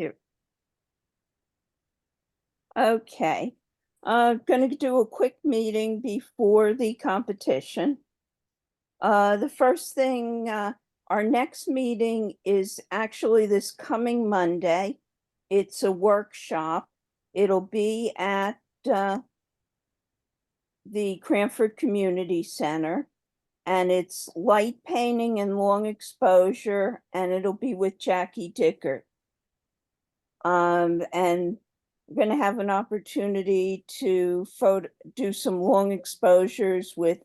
Here. Okay. Going to do a quick meeting before the competition. The first thing, our next meeting is actually this coming Monday. It's a workshop. It'll be at the Cranford Community Center, and it's light painting and long exposure, and it'll be with Jackie Dickert. And we're going to have an opportunity to do some long exposures with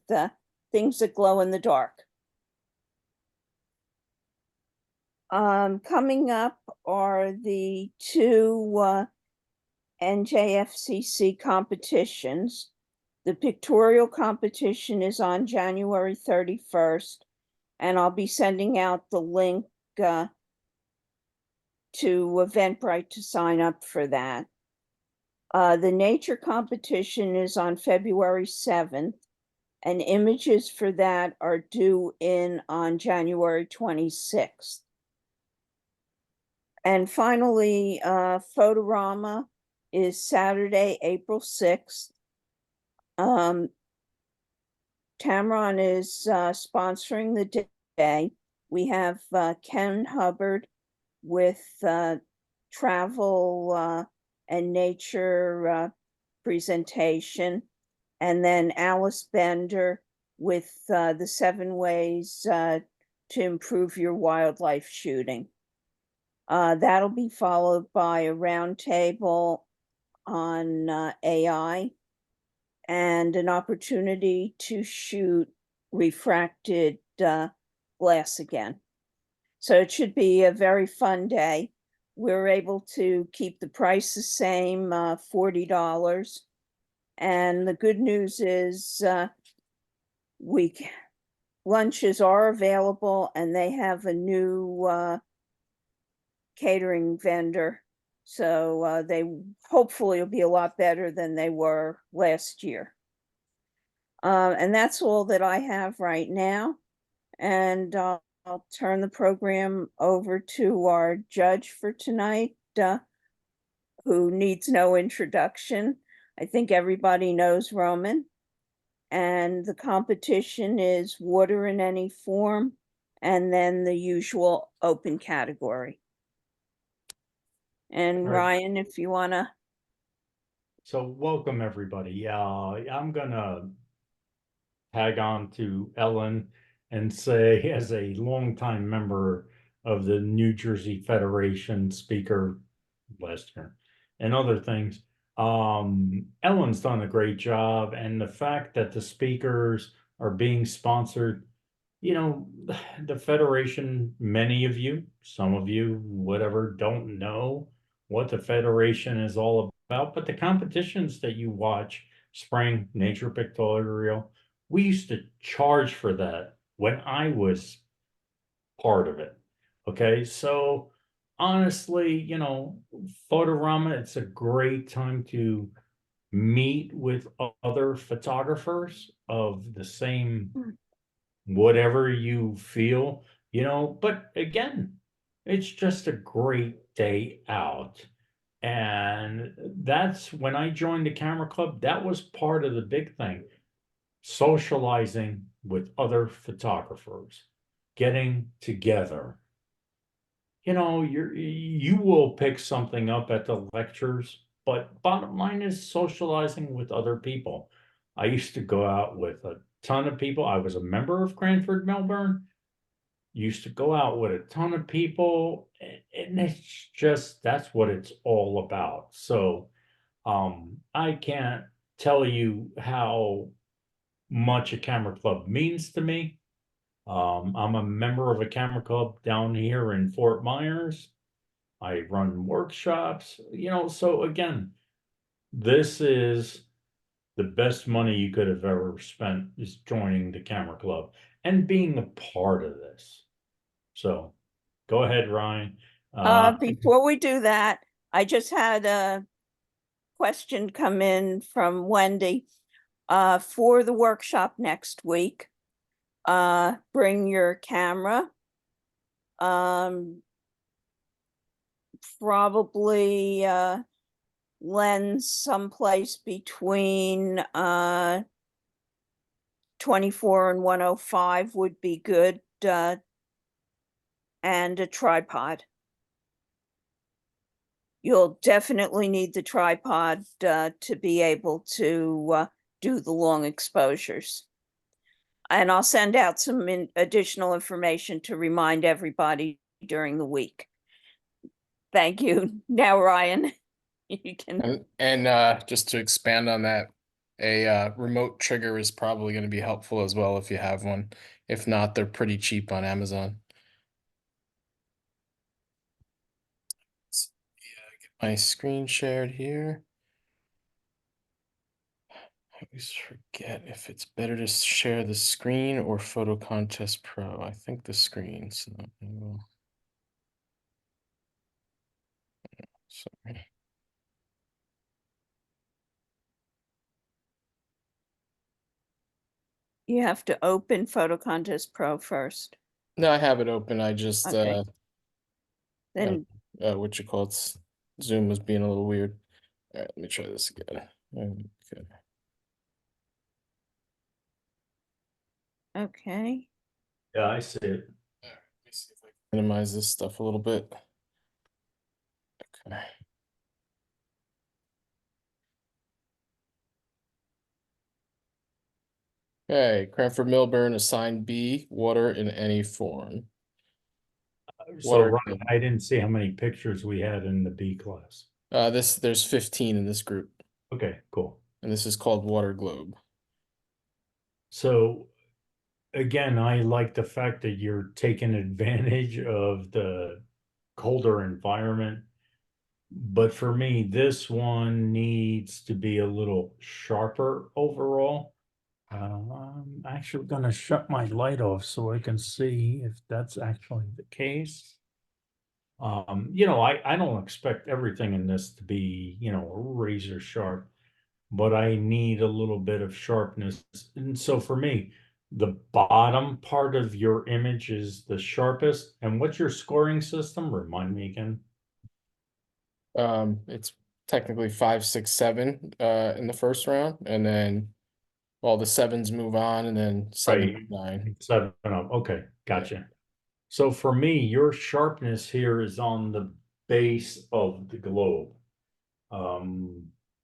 things that glow in the dark. Coming up are the two NJFCC competitions. The pictorial competition is on January 31st, and I'll be sending out the link to Eventbrite to sign up for that. The nature competition is on February 7th, and images for that are due in on January 26th. And finally, Photorama is Saturday, April 6th. Tamron is sponsoring the day. We have Ken Hubbard with travel and nature presentation, and then Alice Bender with the 7 ways to improve your wildlife shooting. That'll be followed by a roundtable on AI and an opportunity to shoot refracted glass again. So it should be a very fun day. We're able to keep the price the same, $40. And the good news is lunches are available, and they have a new catering vendor. So they hopefully will be a lot better than they were last year. And that's all that I have right now. And I'll turn the program over to our judge for tonight, who needs no introduction. I think everybody knows Roman. And the competition is water in any form, and then the usual open category. And Right. Ryan, if you want to. So welcome everybody. I'm gonna tag on to Ellen and say, as a longtime member of the New Jersey Federation speaker last year and other things, Ellen's done a great job, and the fact that the speakers are being sponsored, the Federation, many of you, some of you, whatever, don't know what the Federation is all about, but the competitions that you watch, Spring, Nature Pictorial, we used to charge for that when I was part of it. Okay, so honestly, Photorama, it's a great time to meet with other photographers of the same whatever you feel, but again, it's just a great day out. And that's when I joined the camera club, that was part of the big thing. Socializing with other photographers, getting together. You will pick something up at the lectures, but bottom line is socializing with other people. I used to go out with a ton of people. I was a member of Cranford-Millburn, used to go out with a ton of people, and it's just, that's what it's all about. So I can't tell you how much a camera club means to me. I'm a member of a camera club down here in Fort Myers. I run workshops, so again, this is the best money you could have ever spent, is joining the camera club and being a part of this. So go ahead, Ryan. Before we do that, I just had a question come in from Wendy. For the workshop next week, bring your camera. probably lens someplace between 24 and 105 would be good, and a tripod. You'll definitely need the tripod to be able to do the long exposures. And I'll send out some additional information to remind everybody during the week. Thank you. Now, Ryan, you can. And just to expand on that, a remote trigger is probably going to be helpful as well if you have one. If not, they're pretty cheap on Amazon. Get my screen shared here. I always forget if it's better to share the screen or Photo Contest Pro. I think the screen. So I will. Sorry. You have to open Photo Contest Pro first. No, I have it open. I just Okay. Then what you call it? Zoom was being a little weird. All right, let me try this again. Okay. okay. Yeah, I see it. All right, let me see if I can minimize this stuff a little bit. Okay. Okay, Cranford-Millburn, assigned B, water in any form. So Water Ryan, I didn't see how many pictures we had in the B class. there's 15 in this group, Okay, cool. and this is called Water Globe. So again, I like the fact that you're taking advantage of the colder environment. But for me, this needs to be a little sharper overall. I'm actually gonna shut my light off so I can see if that's actually the case. I don't expect everything in this to be, razor sharp, but I need a little bit of sharpness. And so for me, the bottom part of your image is the sharpest. And what's your scoring system? Remind me again. It's technically 5, 6, 7 in the first round, and then all the sevens move on, and then 7, Right. 9. 7 up. Okay, gotcha. So for me, your sharpness here is on the base of the globe.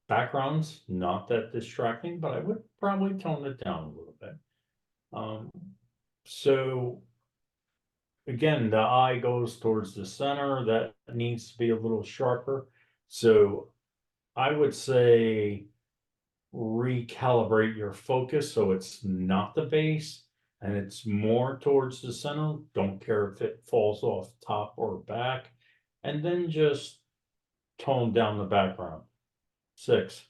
Backgrounds, not that distracting, but I would probably tone it down a little bit. So again, the eye goes towards the center. That needs to be a little sharper. So I would say recalibrate your focus so it's not the base and it's more towards the center. Don't care if it falls off top or back. And then just tone down the background. 6.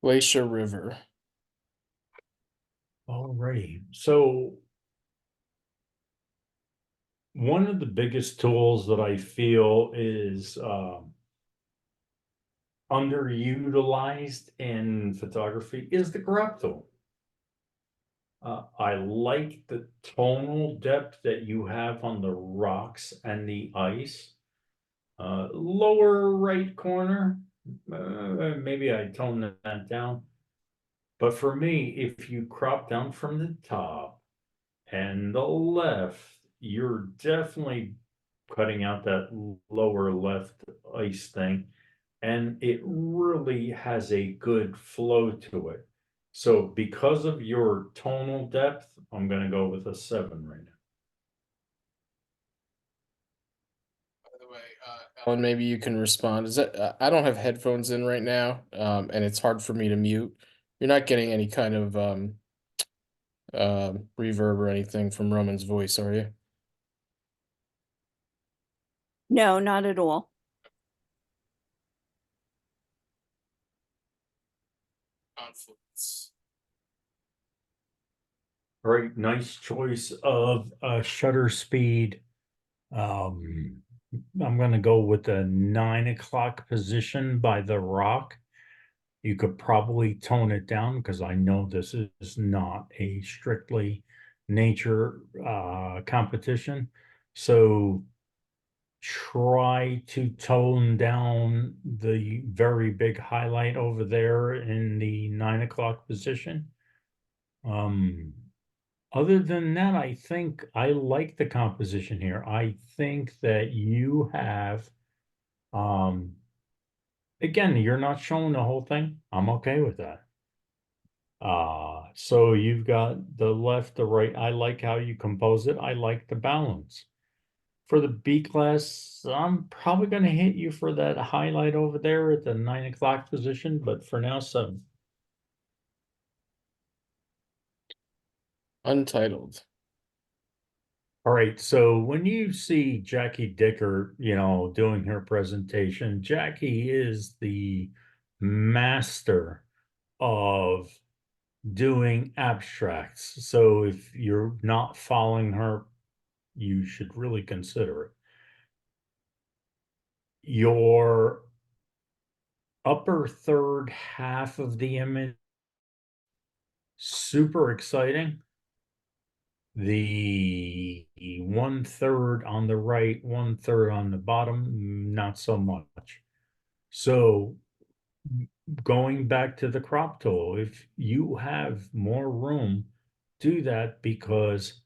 Glacier River. Alrighty. So one of the biggest tools that I feel is underutilized in photography is the crop tool. I like the tonal depth that you have on the rocks and the ice. Lower right corner, maybe I tone that down. But for me, if you crop down from the top and the left, you're definitely cutting out that lower left ice thing. And it really has a good flow to it. So because of your tonal depth, I'm going to go with a 7 right now. By the way, Ellen, maybe you can respond. Is that I don't have headphones in right now, and it's hard for me to mute. You're not getting any kind of reverb or anything from Roman's voice, are you? No, not at all. Conflicts. All right, nice choice of shutter speed. I'm going to go with the 9 o'clock position by the rock. You could probably tone it down because I know this is not a strictly nature competition. So try to tone down the very big highlight over there in the 9 o'clock position. Other than that, I think I like the composition here. I think that you have, again, you're not showing the whole thing. I'm okay with that. So you've got the left, the right. I like how you compose it. I like the balance. For the B class, I'm probably going to hit you for that highlight over there at the 9 o'clock position, but for now, 7. Untitled. All right, so when you see Jackie Dicker, doing her presentation, Jackie is the master of doing abstracts. So if you're not following her, you should really consider it. Your upper third half of the image, super exciting. The 1/3 on the right, 1/3 on the bottom, not so much. So going back to the crop tool, if you have more room, do that, because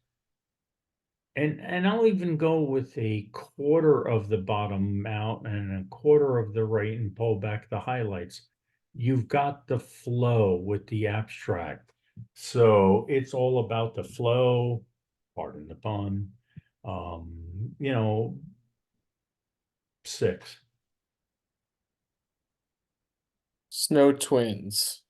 and I'll even go with a quarter of the bottom out and a quarter of the right and pull back the highlights. You've got the flow with the abstract. So it's all about the flow, pardon the pun. 6. Snow Twins.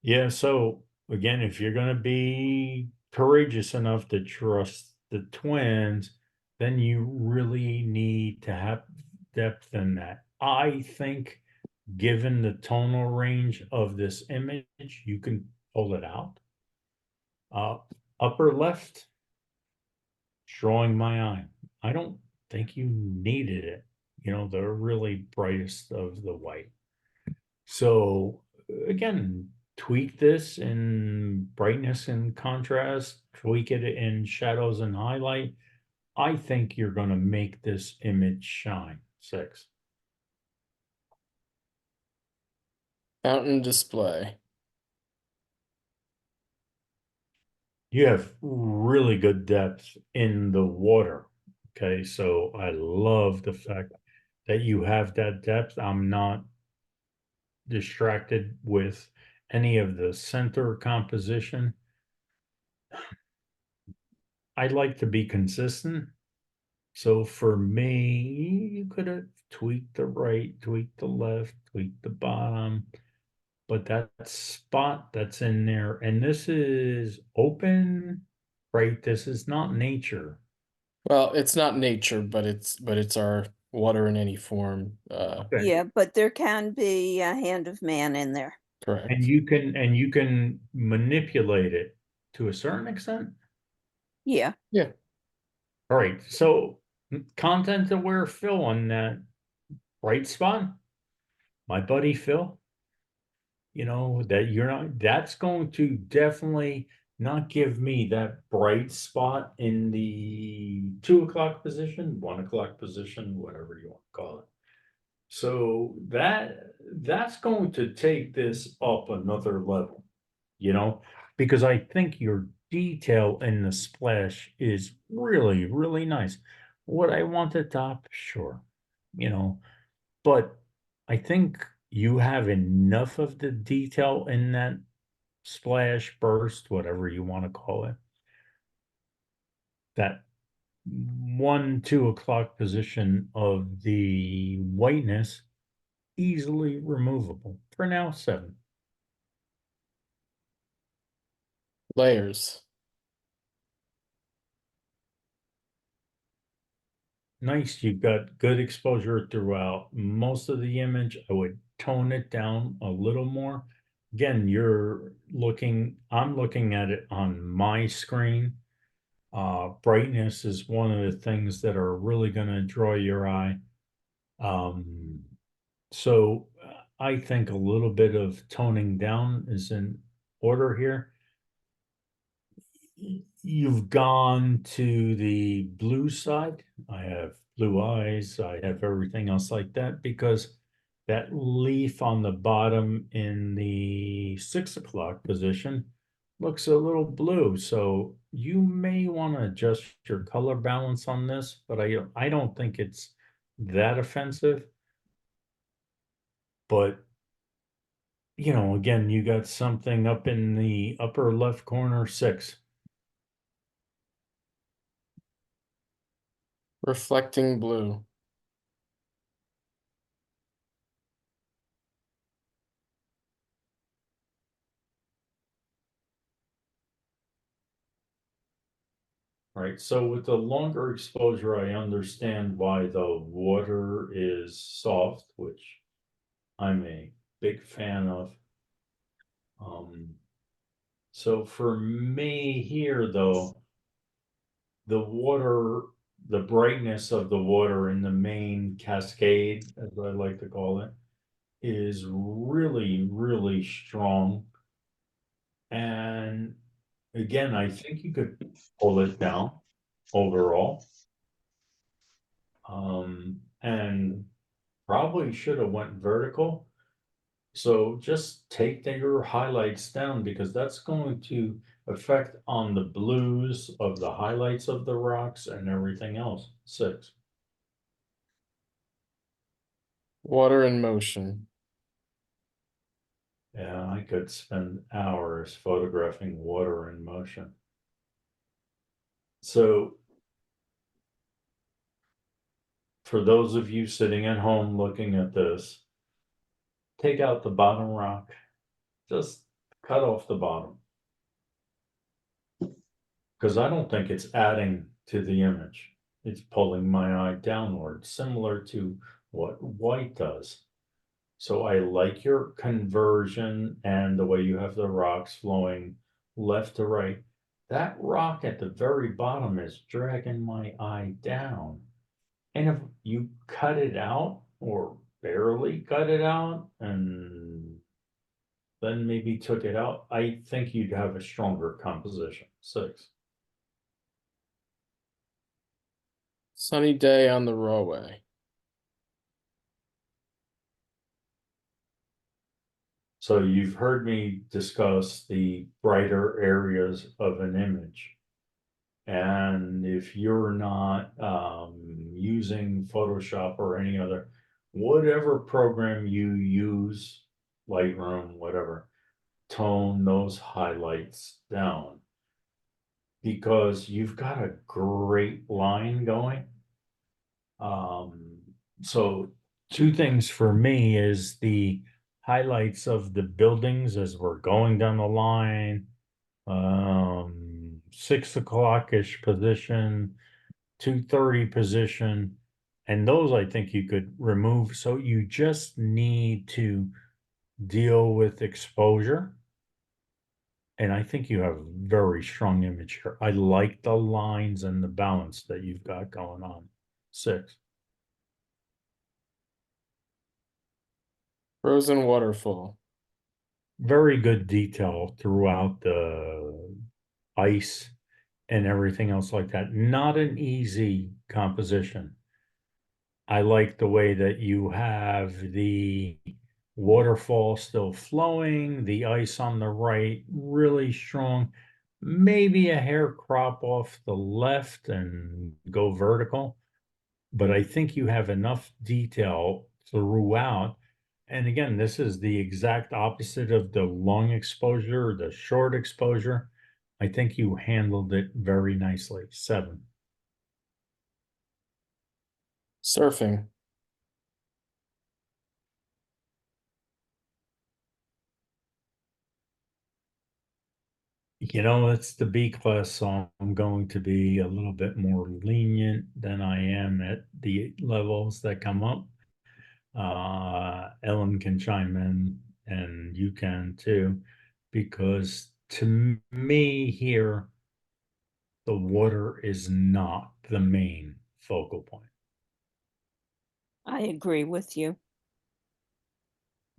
Yeah, so again, if you're gonna be courageous enough to trust the twins, then you really need to have depth in that. I think, given the tonal range of this image, you can pull it out. Upper left, drawing my eye. I don't think you needed it. The really brightest of the white. So again, tweak this in brightness and contrast, tweak it in shadows and highlight. I think you're going to make this image shine. 6. Fountain display. You have really good depth in the water. Okay, so I love the fact that you have that depth. I'm not distracted with any of the center composition. I like to be consistent. So for me, you could have tweaked the right, tweaked the left, tweaked the bottom, but that spot that's in there, and this is open, right? This is not nature. Well, it's not nature, but it's our water in any form. Okay. Yeah, but there can be a hand of man in there. And Correct. you can manipulate it to a certain extent. Yeah, Yeah. All right. So content aware Phil on that bright spot. My buddy Phil, that's going to definitely not give me that bright spot in the 2 o'clock position, 1 o'clock position, whatever you want to call it. So that's going to take this up another level, because I think your detail in the splash is really, really nice. Would I want the top? Sure, but I think you have enough of the detail in that splash burst, whatever you want to call it, that 1, 2 o'clock position of the whiteness easily removable. For now, 7. Layers. Nice, you've got good exposure throughout most of the image. I would tone it down a little more. Again, I'm looking at it on my screen. Brightness is one of the things that are really going to draw your eye. So I think a little bit of toning down is in order here. you've gone to the blue side. I have blue eyes. I have everything else like that because that leaf on the bottom in the 6 o'clock position looks a little blue. So you may want to adjust your color balance on this, but I don't think it's that offensive. But again, you got something up in the upper left corner, 6. Reflecting blue. Right, so with the longer exposure, I understand why the water is soft, which I'm a big fan of. So for me here, though, the brightness of the water in the main cascade, as I like to call it, is really, really strong. And again, I think you could pull it down overall. And probably should have went vertical. So just take your highlights down because that's going to affect on the blues of the highlights of the rocks and everything else. 6. Water in motion. Yeah, I could spend hours photographing water in motion. So for those of you sitting at home looking at this, take out the bottom rock, just cut off the bottom. Because I don't think it's adding to the image. It's pulling my eye downward, similar to what white does. So I like your conversion and the way you have the rocks flowing left to right. That rock at the very bottom is dragging my eye down. And if you cut it out or barely cut it out and then maybe took it out, I think you'd have a stronger composition. 6. Sunny day on the roadway. So you've heard me discuss the brighter areas of an image. And if you're not using Photoshop or any other, whatever program you use, Lightroom, whatever, tone those highlights down. Because you've got a great line going. So 2 things for me is the highlights of the buildings as we're going down the line. 6 o'clock-ish position, 2:30 position, and those I think you could remove. So you just need to deal with exposure. And I think you have a very strong image here. I like the lines and the balance that you've got going on. 6. Frozen waterfall. Very good detail throughout the ice and everything else like that. Not an easy composition. I like the way that you have the waterfall still flowing, the ice on the right, really strong. Maybe a hair crop off the left and go vertical. But I think you have enough detail throughout. And again, this is the exact opposite of the long exposure, the short exposure. I think you handled it very nicely. 7. Surfing. It's the B class, so I'm going to be a little bit more lenient than I am at the levels that come up. Ellen can chime in and you can too, because to me here, the water is not the main focal point. I agree with you.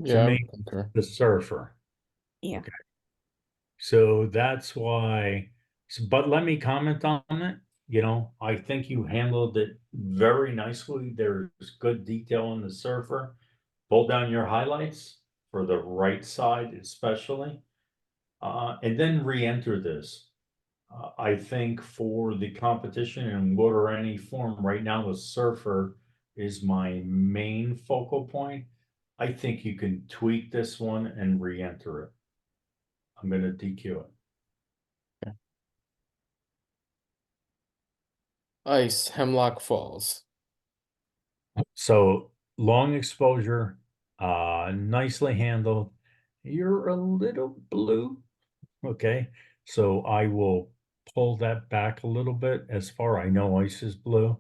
To Yeah, I me, concur. the surfer. Yeah. Okay. So that's why But let me comment on it. You know, I think you handled it very nicely. There's good detail on the surfer. Pull down your highlights for the right side especially. And then re-enter this. I think for the competition in water any form, right now the surfer is my main focal point. I think you can tweak this one and re-enter it. I'm gonna DQ it. Ice, Hemlock Falls. So long exposure, nicely handled. You're a little blue. Okay, so I will pull that back a little bit. As far I know, ice is blue,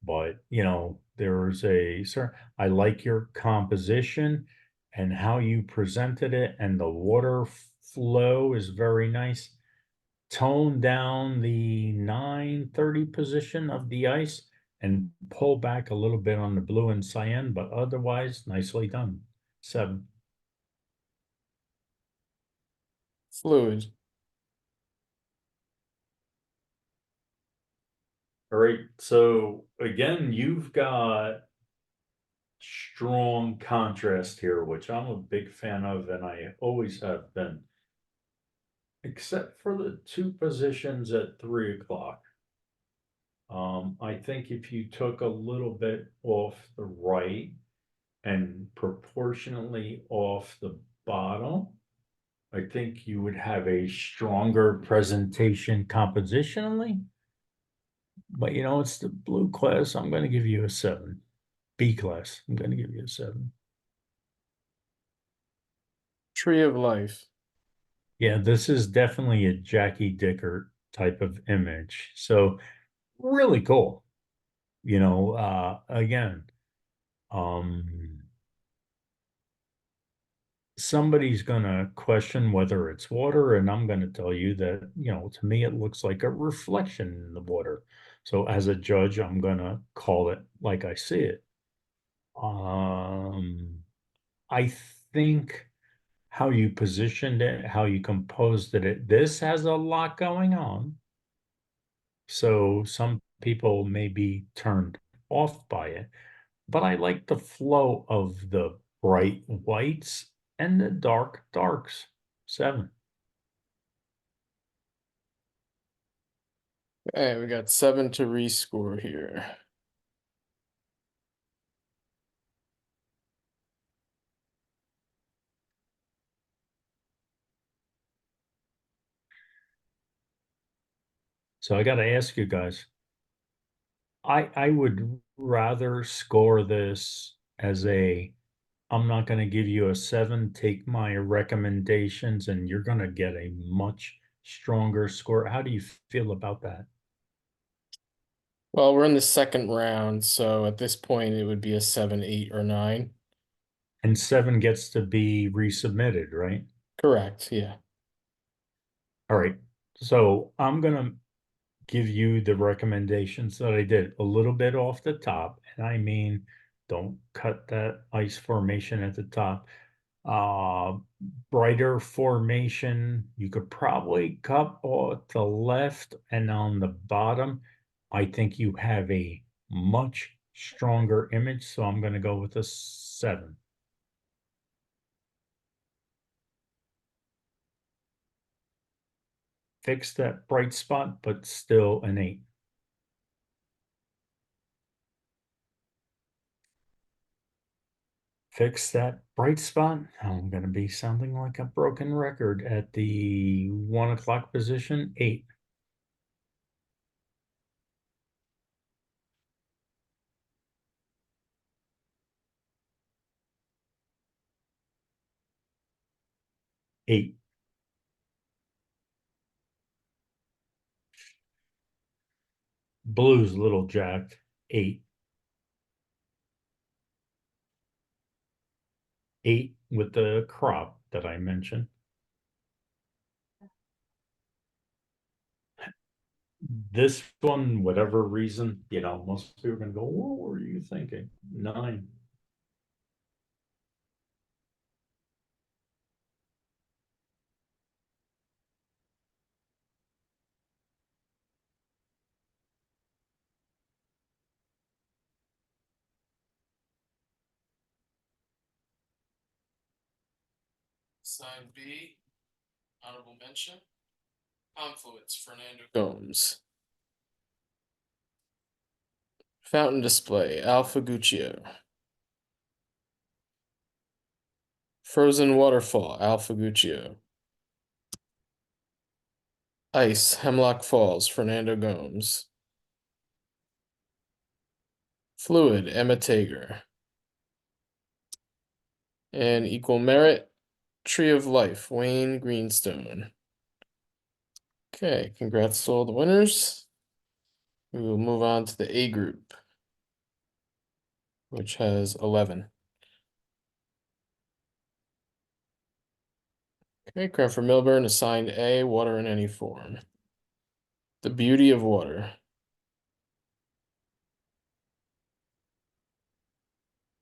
but you know, there's a certain, I like your composition and how you presented it, and the water flow is very nice. Tone down the 930 position of the ice and pull back a little bit on the blue and cyan, but otherwise nicely done. 7. Fluid. All right, so again, you've got strong contrast here, which I'm a big fan of, and I always have been. Except for the 2 positions at 3 o'clock. I think if you took a little bit off the right and proportionately off the bottom, I think you would have a stronger presentation compositionally. But you know, it's the blue class. I'm going to give you a 7. B class. I'm going to give you a 7. Tree of Life. Yeah, this is definitely a Jackie Dickert type of image. So really cool. You know, again, somebody's gonna question whether it's water, and I'm gonna tell you that, you know, to me, it looks like a reflection in the water. So as a judge, I'm gonna call it like I see it. I think how you positioned it, how you composed it, this has a lot going on. So some people may be turned off by it, but I like the flow of the bright whites and the dark darks. 7. Okay, we got 7 to rescore here. So I got to ask you guys, I would rather score this as a, I'm not going to give you a 7, take my recommendations, and you're going to get a much stronger score. How do you feel about that? Well, we're in the second round, so at this point it would be a 7, 8, or 9. And 7 gets to be resubmitted, right? Correct, yeah. All right. So I'm going to give you the recommendations that I did a little bit off the top. And I mean, don't cut that ice formation at the top. Uh, Brighter formation, you could probably cut off the left and on the bottom. I think you have a much stronger image, so I'm going to go with a 7. Fix that bright spot, but still an 8. Fix that bright spot. I'm going to be sounding like a broken record at the 1 o'clock position. 8. Eight. Blues little jacked. 8. 8 with the crop that I mentioned. This one, whatever reason, you know, most people are going to go, what were you thinking? 9. Sign B, honorable mention. Confluence, Fernando Gomes. Fountain display, Alpha Guccio. Frozen waterfall, Alpha Guccio. Ice, Hemlock Falls, Fernando Gomes. Fluid, Emma Tager. And equal merit, Tree of Life, Wayne Greenstone. Okay, congrats to all the winners. We will move on to the A group, which has 11. Okay, Cranford-Millburn assigned A, water in any form. The beauty of water.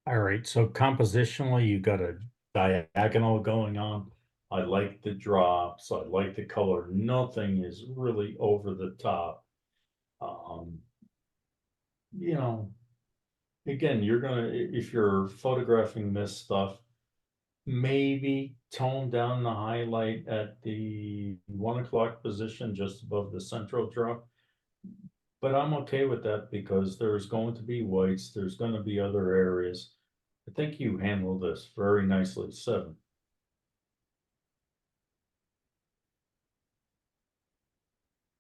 All right, so compositionally, you got a diagonal going on. I like the drops. I like the color. Nothing is really over the top. You know, again, you're gonna, if you're photographing this stuff, maybe tone down the highlight at the 1 o'clock position just above the central drop. But I'm okay with that because there's going to be whites, there's gonna be other areas. I think you handled this very nicely, 7.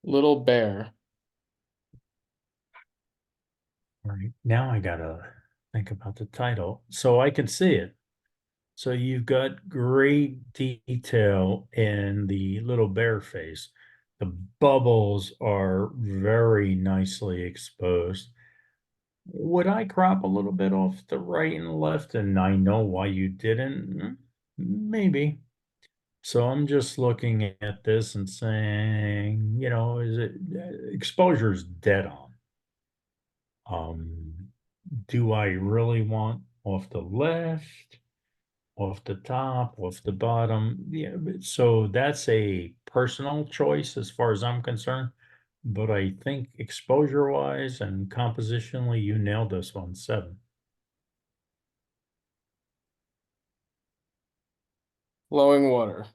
Little Bear. All right, now I gotta think about the title so I can see it. So you've got great detail in the little bear face. The bubbles are very nicely exposed. Would I crop a little bit off the right and left? And I know why you didn't. Maybe. So I'm just looking at this and saying, is it exposure's dead on. Do I really want off the left, off the top, off the bottom? Yeah, so that's a personal choice as far as I'm concerned. But I think exposure-wise and compositionally, you nailed this one, 7. Flowing water.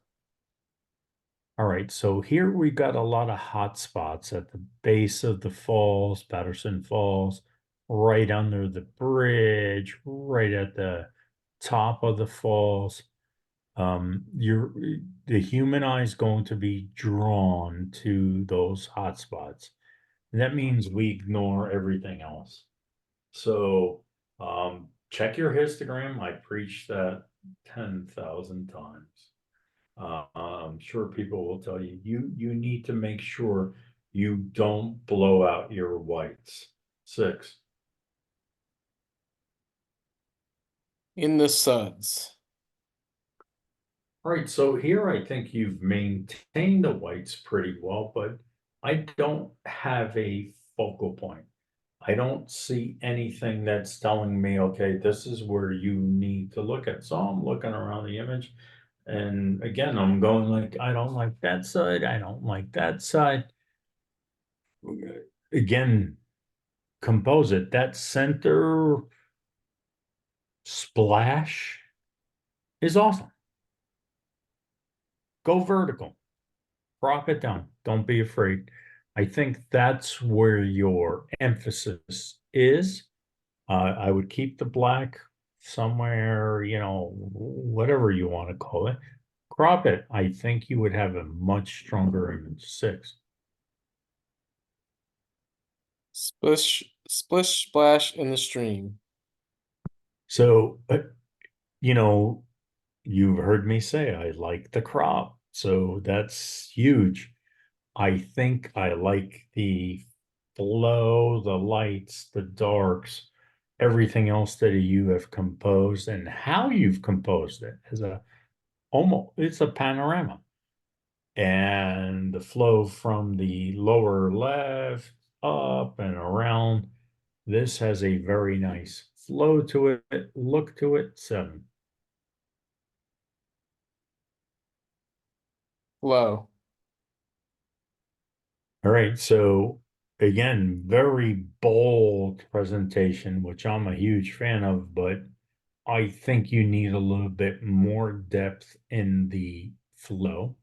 All right, so here we got a lot of hot spots at the base of the falls, Patterson Falls, right under the bridge, right at the top of the falls. The human eye is going to be drawn to those hot spots. And that means we ignore everything else. So check your histogram. I preached that 10,000 times. I'm sure people will tell you, you need to make sure you don't blow out your whites. 6. In the suds. All right, so here I think you've maintained the whites pretty well, but I don't have a focal point. I don't see anything that's telling me, okay, this is where you need to look at. So I'm looking around the image. And again, I'm going like, I don't like that side. I don't like that side. Again, compose it. That center splash is awesome. Go vertical. Crop it down. Don't be afraid. I think that's where your emphasis is. I would keep the black somewhere, whatever you want to call it. Crop it. I think you would have a much stronger image. 6. Splish, splish, splash in the stream. So, you've heard me say I like the crop. So that's huge. I think I like the flow, the lights, the darks, everything else that you have composed and how you've composed it as it's a panorama. And the flow from the lower left up and around. This has a very nice flow to it, look to it. 7. Flow. All right, so again, very bold presentation, which I'm a huge fan of, but I think you need a little bit more depth in the flow.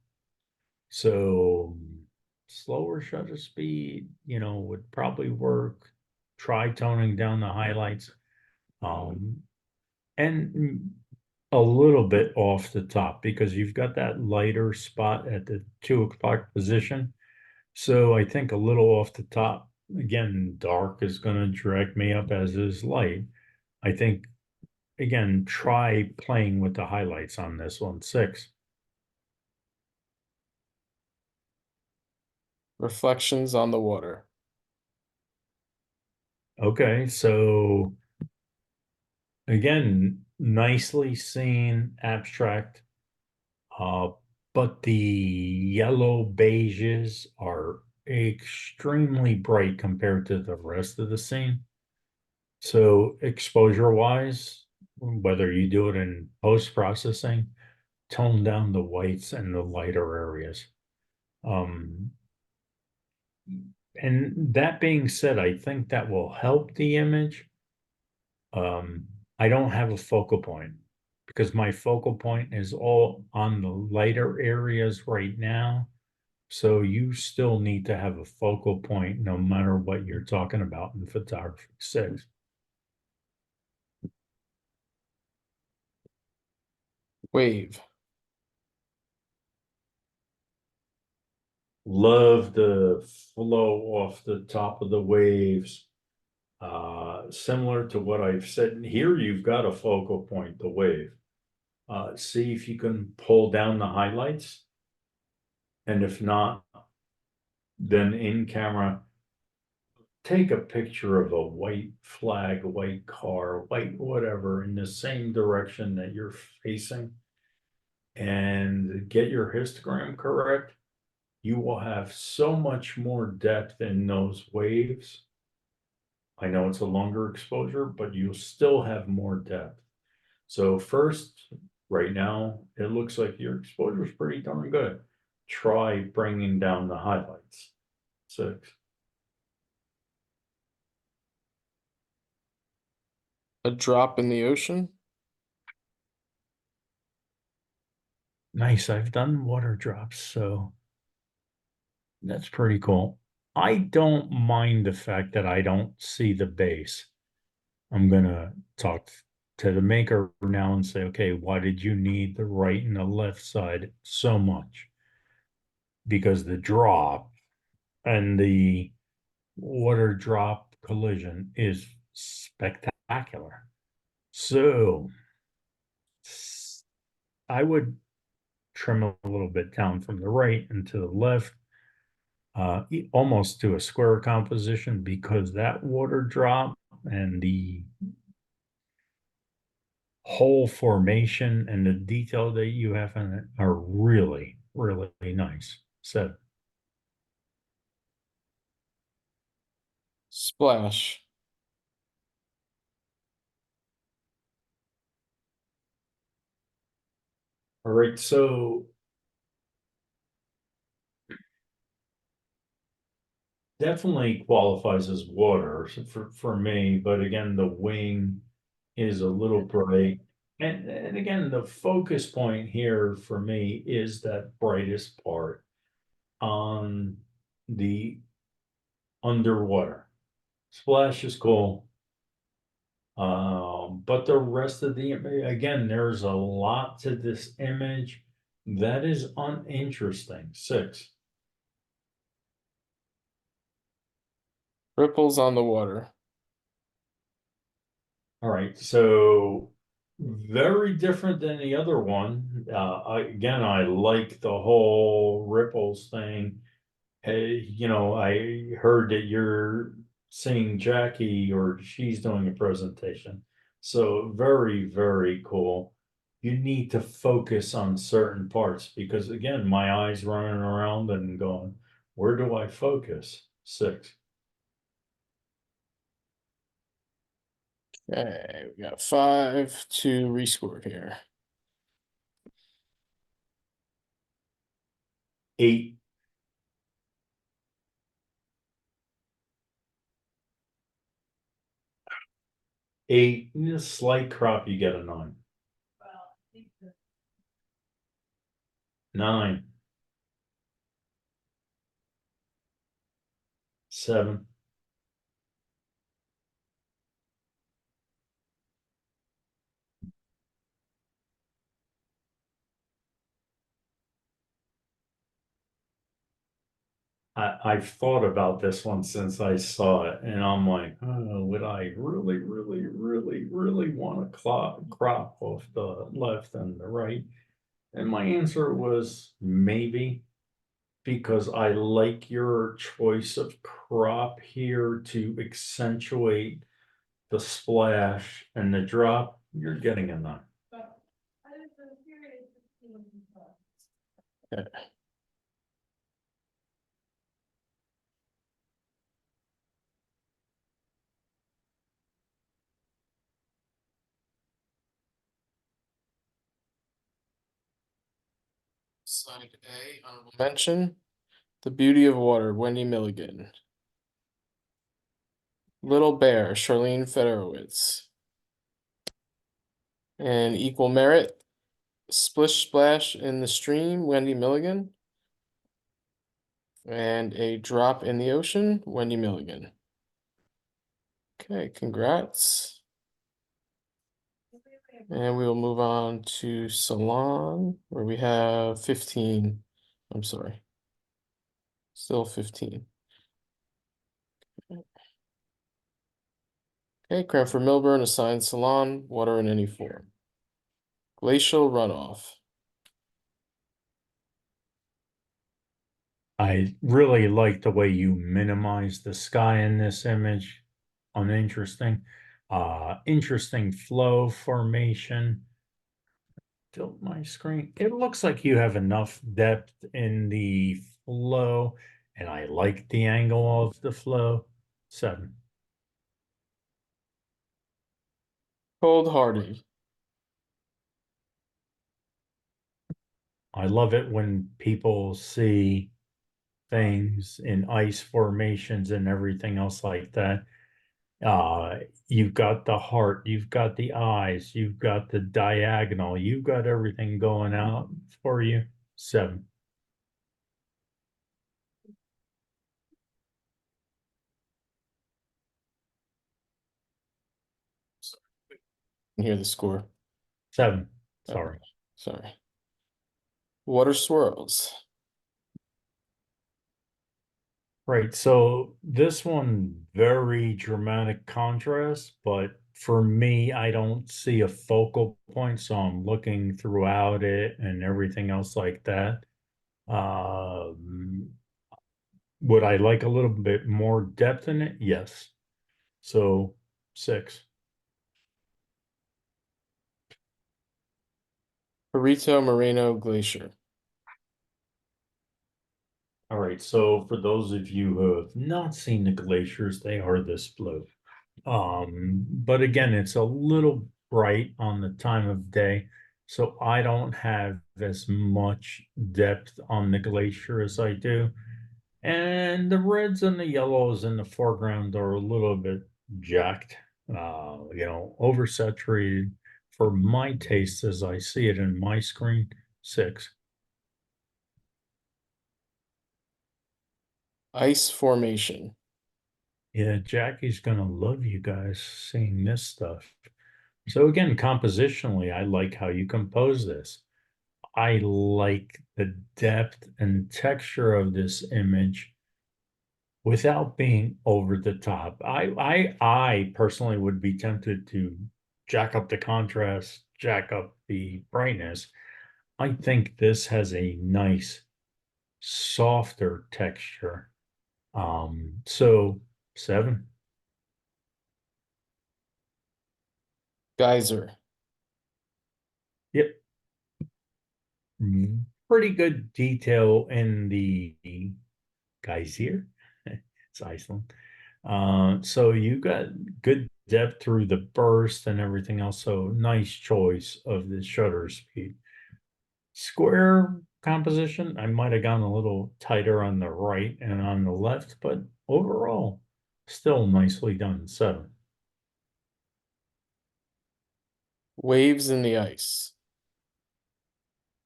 So slower shutter speed, would probably work. Try toning down the highlights. And a little bit off the top because you've got that lighter spot at the 2 o'clock position. So I think a little off the top, again, dark is going to drag me up as is light. I think, again, try playing with the highlights on this one, 6. Reflections on the water. Okay, so again, nicely seen abstract, but the yellow beiges are extremely bright compared to the rest of the scene. So exposure wise, whether you do it in post-processing, tone down the whites and the lighter areas. And that being said, I think that will help the image. I don't have a focal point because my focal point is all on the lighter areas right now. So you still need to have a focal point no matter what you're talking about in photography 6. Wave. Love the flow off the top of the waves. Similar to what I've said here, you've got a focal point, the wave. See if you can pull down the highlights. And if not, then in camera, take a picture of a white flag, white car, white whatever in the same direction that you're facing and get your histogram correct. You will have so much more depth in those waves. I know it's a longer exposure, but you'll still have more depth. So first, right now, it looks like your exposure is pretty darn good. Try bringing down the highlights. 6. A drop in the ocean. Nice. I've done water drops, so that's pretty cool. I don't mind the fact that I don't see the base. I'm gonna talk to the maker now and say, okay, why did you need the right and the left side so much? Because the drop and the water drop collision is spectacular. So I would trim a little bit down from the right and to the left, almost to a square composition because that water drop and the whole formation and the detail that you have in it are really, really nice. So Splash. all right, so definitely qualifies as water for me, but again, the wing is a little bright. And again, the focus point here for me is that brightest part on the underwater. Splash is cool. But the rest of the again, there's a lot to this image that is uninteresting. 6. Ripples on the water. All right, so very different than the other one. Again, I like the whole ripples thing. Hey, I heard that you're seeing Jackie or she's doing a presentation. So very, very cool. You need to focus on certain parts because again, my eyes running around and going, where do I focus? 6. Okay, we got 5 to rescore here. 8. 8, slight crop, you get a 9. 9. 7. I've thought about this one since I saw it, and I'm like, oh, would I really, really, really, really want to crop off the left and the right? And my answer was maybe, because I like your choice of crop here to accentuate the splash and the drop. You're getting a 9. Okay. Side A, honorable mention, The Beauty of Water, Wendy Milligan. Little Bear, Charlene Federowitz. And Equal Merit, Splish Splash in the Stream, Wendy Milligan. And A Drop in the Ocean, Wendy Milligan. Okay, congrats. And we will move on to Salon, where we have 15. I'm sorry. Still 15. Okay, Cranford-Millburn assigned Salon, water in any form. Glacial runoff. I really like the way you minimize the sky in this image. Uninteresting. Interesting flow formation. Tilt my screen. It looks like you have enough depth in the flow, and I like the angle of the flow. 7. Cold Hardy. I love it when people see things in ice formations and everything else like that. You've got the heart, you've got the eyes, you've got the diagonal, you've got everything going out for you. 7. Hear the score. 7. Oh, Sorry. sorry. Water swirls. Right. So this one, very dramatic contrast, but for me, I don't see a focal point. So I'm looking throughout it and everything else like that. Would I like a little bit more depth in it? Yes. So 6. Perito Moreno Glacier. All right. So for those of you who have not seen the glaciers, they are this blue. But again, it's a little bright on the time of day, so I don't have as much depth on the glacier as I do. And the reds and the yellows in the foreground are a little bit jacked, oversaturated for my taste as I see it in my screen. 6. Ice formation. Yeah, Jackie's gonna love you guys seeing this stuff. So again, compositionally, I like how you compose this. I like the depth and texture of this image without being over the top. I personally would be tempted to jack up the contrast, jack up the brightness. I think this has a nice, softer texture. So 7. Geyser. Yep. Pretty good detail in the geyser. It's Iceland. So you got good depth through the burst and everything else. So nice choice of the shutter speed. Square composition, I might have gone a little tighter on the right and on the left, but overall, still nicely done. 7. Waves in the ice.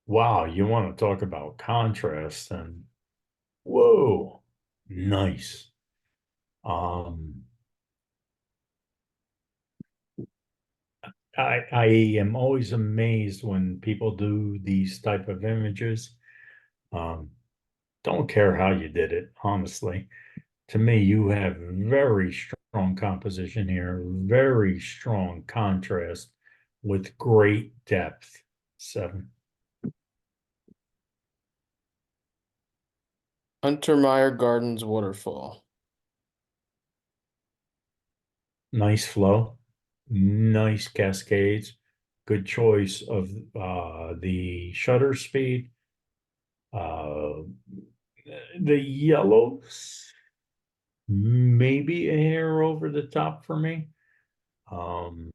Wow, you want to talk about contrast and whoa, nice. Um, I am always amazed when people do these type of images. Um, don't care how you did it, honestly. To me, you have very strong composition here, very strong contrast with great depth. 7. Untermeyer Gardens waterfall. Nice flow, nice cascades, good choice of the shutter speed. The yellows, maybe a hair over the top for me. Um,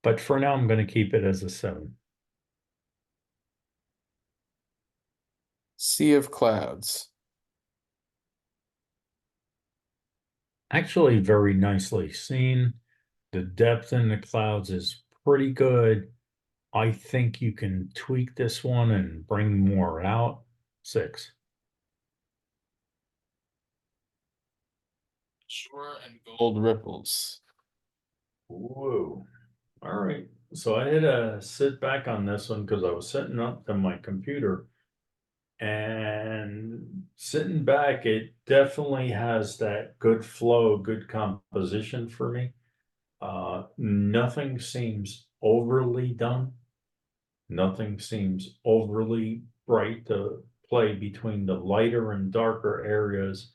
but for now, I'm going to keep it as a 7. Sea of clouds. Actually, very nicely seen. The depth in the clouds is pretty good. I think you can tweak this one and bring more out. 6. Shore and gold ripples. Whoa. All right. So I had to sit back on this one because I was sitting up to my computer and sitting back, it definitely has that good flow, good composition for me. Nothing seems overly done. Nothing seems overly bright. The play between the lighter and darker areas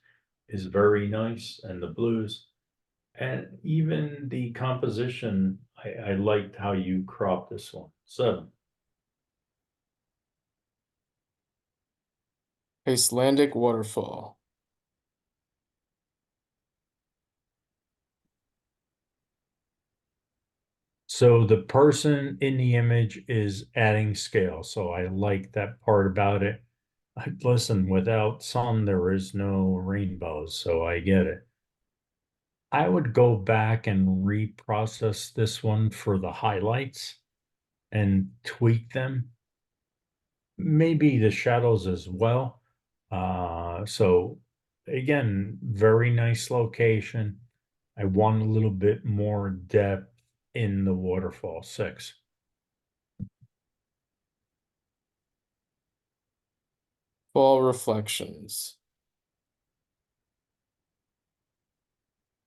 is very nice, and the blues. And even the composition, I liked how you cropped this one. 7. Icelandic waterfall. So the person in the image is adding scale. So I like that part about it. Listen, without sun, there is no rainbows. So I get it. I would go back and reprocess this one for the highlights and tweak them. Maybe the shadows as well. So again, very nice location. I want a little bit more depth in the waterfall. 6. Fall reflections.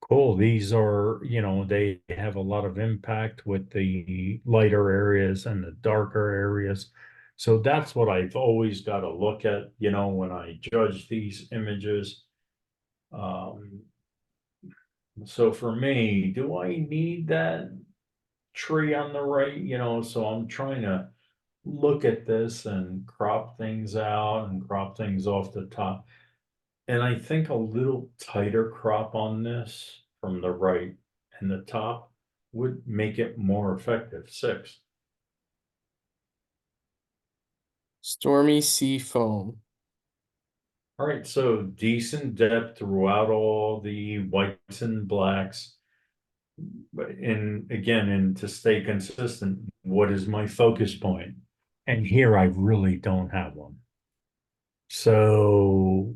Cool. These are, they have a lot of impact with the lighter areas and the darker areas. So that's what I've always got to look at, when I judge these images. Um, so for me, do I need that tree on the right? So I'm trying to look at this and crop things out and crop things off the top. And I think a little tighter crop on this from the right and the top would make it more effective. 6. Stormy sea foam. All right, so decent depth throughout all the whites and blacks. But and to stay consistent, what is my focus point? And here I really don't have one. So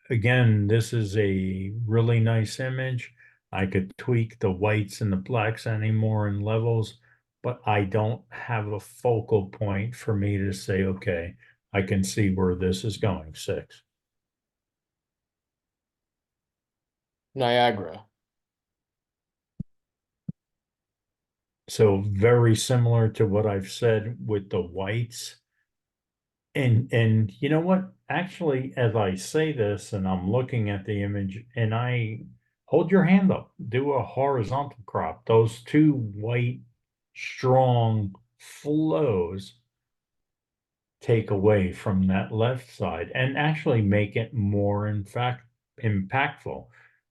again, this is a really nice image. I could tweak the whites and the blacks anymore in levels, but I don't have a focal point for me to say, okay, I can see where this is going. 6. Niagara. So very similar to what I've said with the whites. And you know what? Actually, as I say this and I'm looking at the image and I hold your hand up, do a horizontal crop. Those two white, strong flows take away from that left side and actually make it more, in fact, impactful.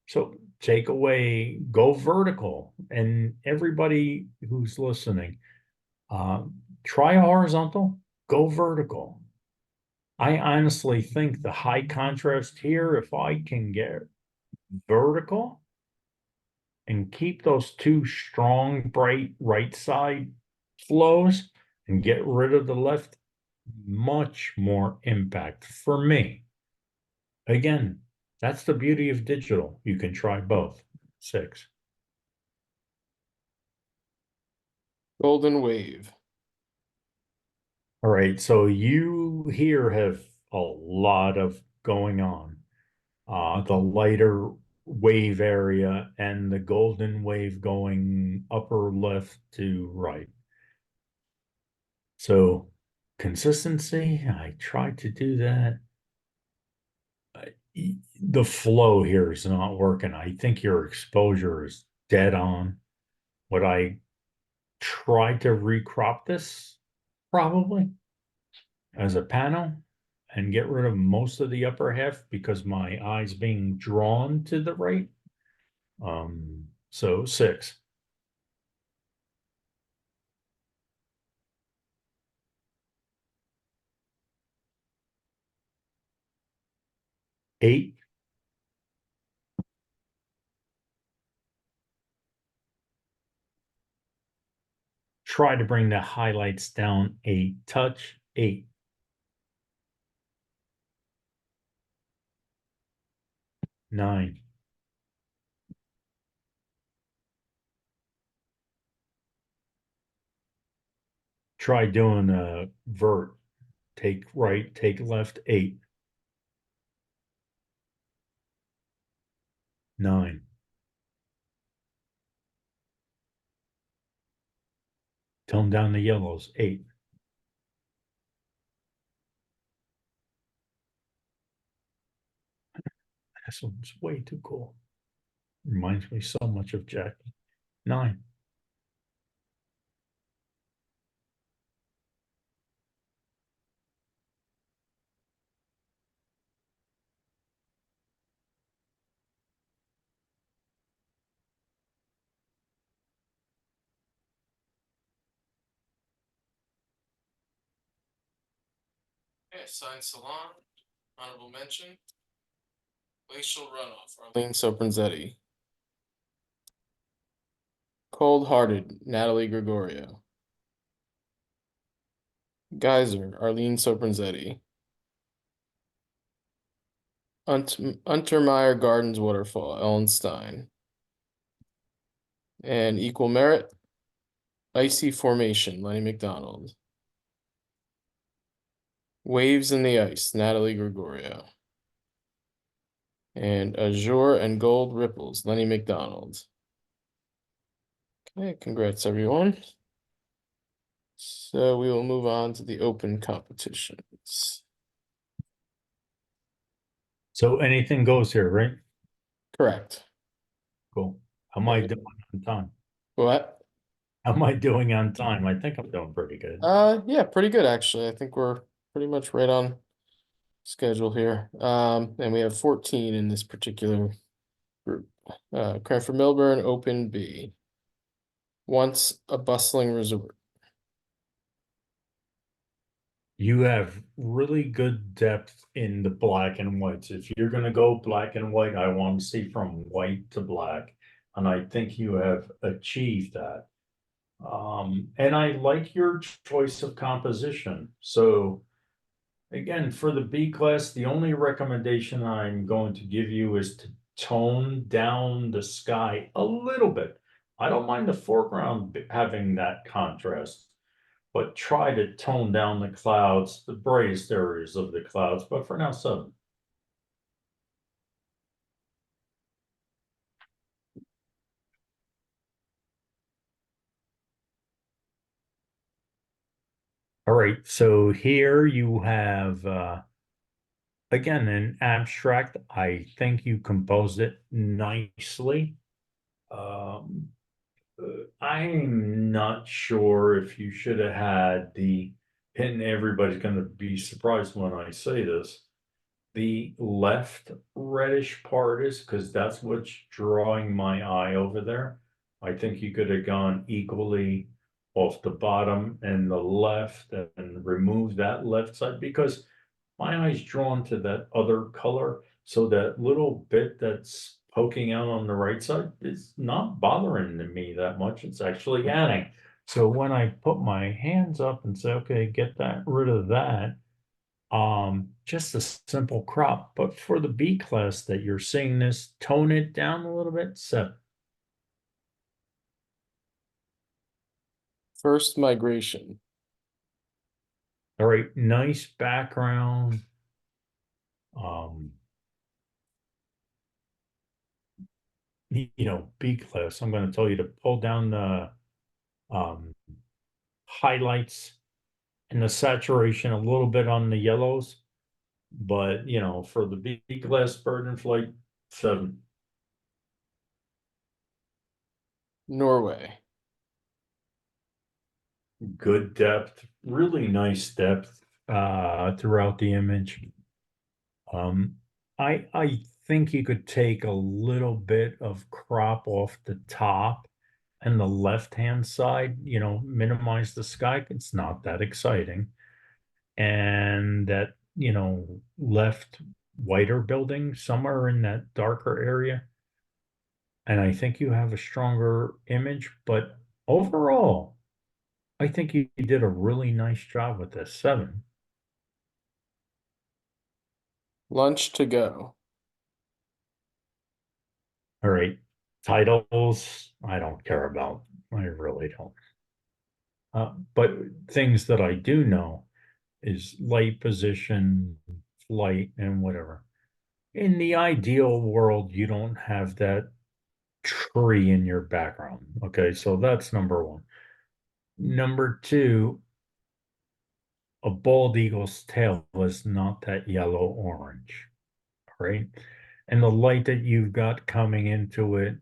So take away, go vertical. And everybody who's listening, try a horizontal, go vertical. I honestly think the high contrast here, if I can get vertical, and keep those two strong, bright right side flows and get rid of the left, much more impact for me. Again, that's the beauty of digital. You can try both. 6. Golden Wave. All right, so you here have a lot of going on. The lighter wave area and the golden wave going upper left to right. So consistency, I tried to do that. The flow here is not working. I think your exposure is dead on. Would I try to recrop this? Probably as a panel and get rid of most of the upper half because my eye's being drawn to the right. So 6. 8. Try to bring the highlights down a touch. 8. 9. Try doing a vert. Take right, take left. 8. 9. 'Tone down the yellows. 8. This one's way too cool. Reminds me so much of Jackie. 9. Science Salon. Honorable mention. Glacial Runoff. Arlene Sopranzetti. Cold Hearted. Natalie Gregorio. Geyser. Arlene Sopranzetti. Untermeyer Gardens Waterfall. Ellen Stein. And Equal Merit. Icy Formation. Lenny McDonald. Waves in the Ice. Natalie Gregorio. And Azure and Gold Ripples. Lenny McDonald. Okay, congrats everyone. So we will move on to the open competitions. So anything goes here, right? Correct. Cool. How am I doing on time? What? How am I doing on time? I think I'm doing pretty good. Yeah, pretty good actually. I think we're pretty much right on schedule here. And we have 14 in this particular group. Cranford-Millburn, Open B. Once a bustling resort. You have really good depth in the black and whites. If you're going to go black and white, I want to see from white to black. And I think you have achieved that. And I like your choice of composition. So again, for the B class, the only recommendation I'm going to give you is to tone down the sky a little bit. I don't mind the foreground having that contrast, but try to tone down the clouds, the brightest areas of the clouds, but for now, 7. All right, so here you have, again, an abstract. I think you composed it nicely. I'm not sure if you should have had and everybody's going to be surprised when I say this, the left reddish part is because that's what's drawing my eye over there. I think you could have gone equally off the bottom and the left and remove that left side because my eye's drawn to that other color. So that little bit that's poking out on the right side is not bothering me that much. It's actually adding. So when I put my hands up and say, okay, get that rid of that, just a simple crop. But for the B class that you're seeing this, tone it down a little bit, 7. First migration. All right, nice background. B class, I'm going to tell you to pull down the highlights and the saturation a little bit on the yellows. But, for the B class bird in flight, 7. Norway. Good depth, really nice depth throughout the image. I think you could take a little bit of crop off the top and the left-hand side, minimize the sky. It's not that exciting. And that, left whiter building somewhere in that darker area. And I think you have a stronger image, but overall, I think you did a really nice job with this 7. Lunch to go. All right. Titles, I don't care about. I really don't. But things that I do know is light position, flight, and whatever. In the ideal world, you don't have that tree in your background. Okay, so that's number 1. Number 2, a bald eagle's tail is not that yellow orange, right? And the light that you've got coming into it,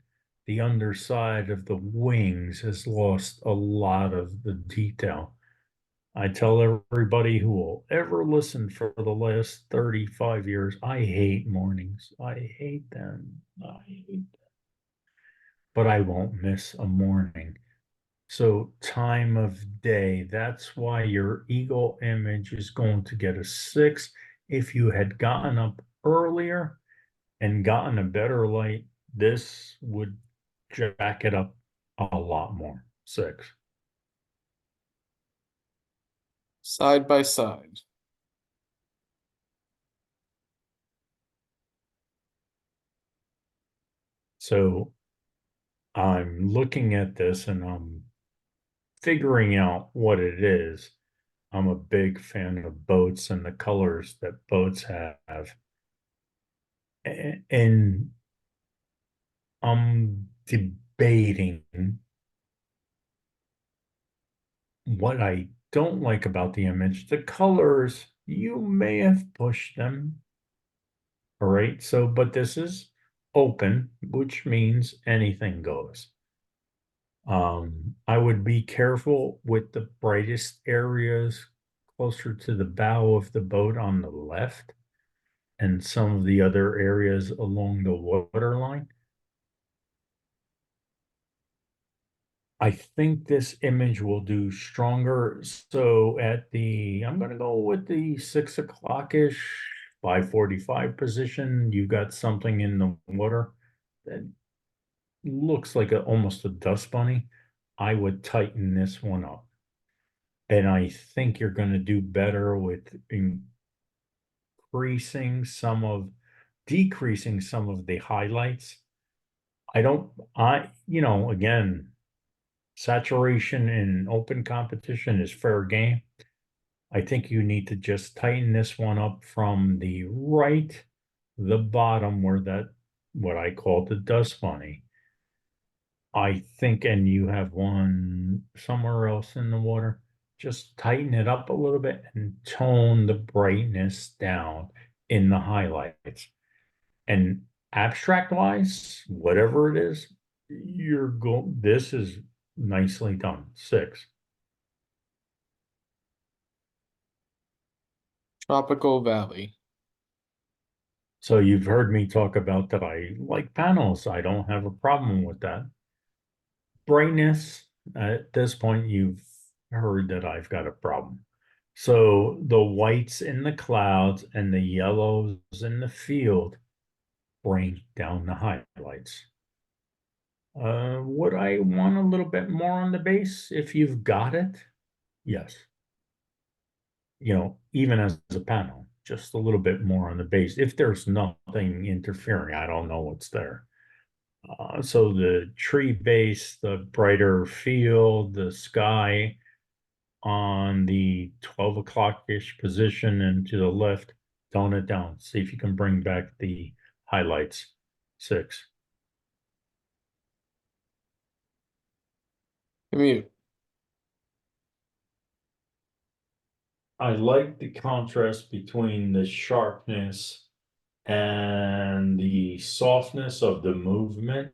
the underside of the wings has lost a lot of the detail. I tell everybody who will ever listen for the last 35 years, I hate mornings. I hate them. I hate them. But I won't miss a morning. So time of day, that's why your eagle image is going to get a 6. If you had gotten up earlier and gotten a better light, this would jack it up a lot more. 6. Side by side. So I'm looking at this and I'm figuring out what it is. I'm a big fan of boats and the colors that boats have. And I'm debating what I don't like about the image. The colors, you may have pushed them. All right. So, but this is open, which means anything goes. I would be careful with the brightest areas closer to the bow of the boat on the left and some of the other areas along the waterline. I think this image will do stronger. So I'm going to go with the 6 o'clock-ish, 5:45 position. You got something in the water that looks like almost a dust bunny. I would tighten this one up. And I think you're going to do better with decreasing some of the highlights. Again, saturation in open competition is fair game. I think you need to just tighten this one up from the bottom where what I call the dust bunny. I think, and you have one somewhere else in the water, just tighten it up a little bit and tone the brightness down in the highlights. And abstract wise, whatever it is, this is nicely done. 6. Tropical Valley. So you've heard me talk about that I like panels. I don't have a problem with that. Brightness, at this point, you've heard that I've got a problem. So the whites in the clouds and the yellows in the field bring down the highlights. Would I want a little bit more on the base if you've got it? Yes. Even as a panel, just a little bit more on the base. If there's nothing interfering, I don't know what's there. So the tree base, the brighter field, the sky on the 12 o'clock-ish position and to the left, tone it down. See if you can bring back the highlights. 6. Mute. I like the contrast between the sharpness and the softness of the movement.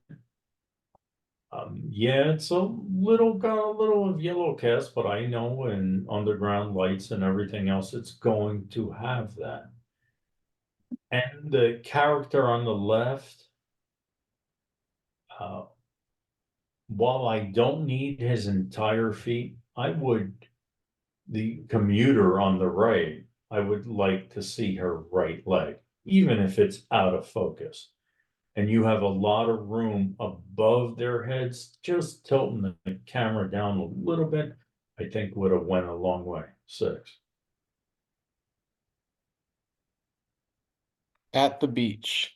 Yeah, it's got a little of yellow cast, but I know in underground lights and everything else, it's going to have that. And the character on the left, while I don't need his entire feet, the commuter on the right, I would like to see her right leg, even if it's out of focus. And you have a lot of room above their heads, just tilting the camera down a little bit, I think would have went a long way. 6. At the beach.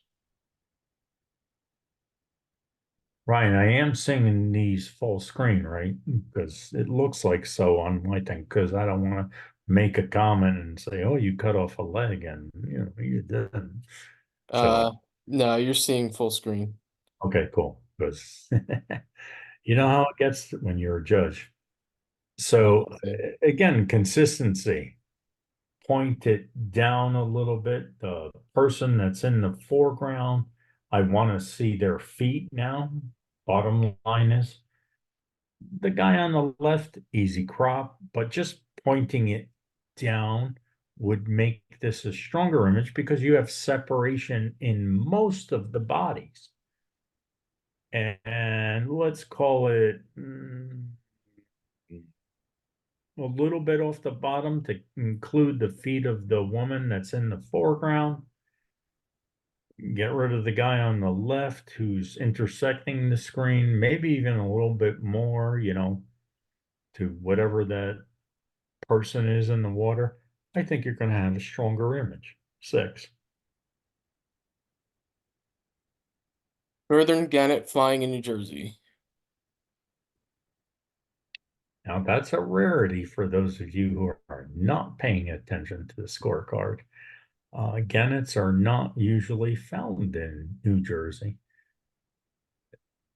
Ryan, I am singing these full screen, right? Because it looks like so on my thing, because I don't want to make a comment and say, oh, you cut off a leg, and you didn't. So, No, you're seeing full screen. okay, cool. Because you know how it gets when you're a judge. So again, consistency. Point it down a little bit. The person that's in the foreground, I want to see their feet now. Bottom line is the guy on the left, easy crop, but just pointing it down would make this a stronger image because you have separation in most of the bodies. And let's call it a little bit off the bottom to include the feet of the woman that's in the foreground. Get rid of the guy on the left who's intersecting the screen, maybe even a little bit more, to whatever that person is in the water. I think you're going to have a stronger image. 6. Northern gannet flying in New Jersey. Now, that's a rarity for those of you who are not paying attention to the scorecard. Gannets are not usually found in New Jersey.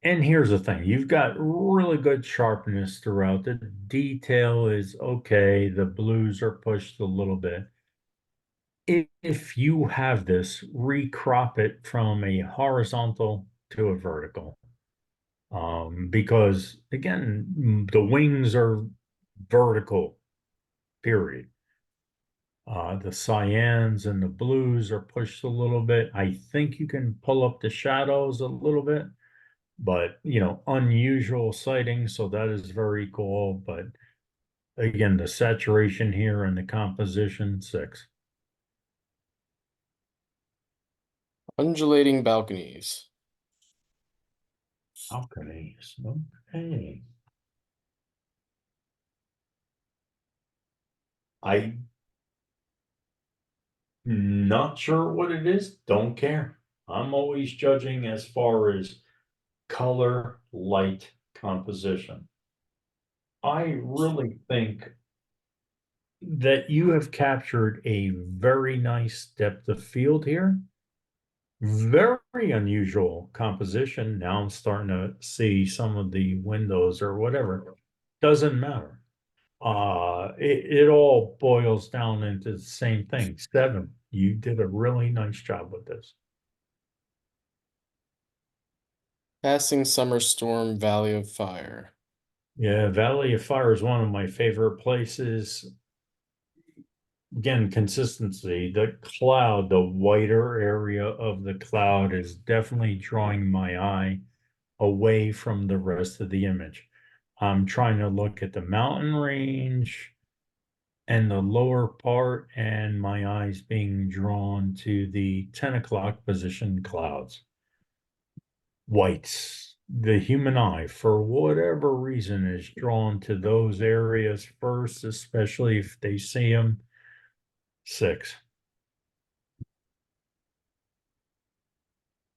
And here's the thing, you've got really good sharpness throughout. The detail is okay. The blues are pushed a little bit. If you have this, recrop it from a horizontal to a vertical. Because again, the wings are vertical, period. The cyans and the blues are pushed a little bit. I think you can pull up the shadows a little bit, but unusual sighting, so that is very cool. But again, the saturation here and the composition. 6. Undulating balconies. Balconies. Okay. I'm not sure what it is. Don't care. I'm always judging as far as color, light, composition. I really think that you have captured a very nice depth of field here. Very unusual composition. Now I'm starting to see some of the windows or whatever. Doesn't matter. It all boils down into the same thing. 7. You did a really nice job with this. Passing summer storm, Valley of Fire. Yeah, Valley of Fire is one of my favorite places. Again, consistency. The cloud, the whiter area of the cloud is definitely drawing my eye away from the rest of the image. I'm trying to look at the mountain range, and the lower part, and my eyes being drawn to the 10 o'clock position clouds. Whites. The human eye, for whatever reason, is drawn to those areas first, especially if they see them. 6.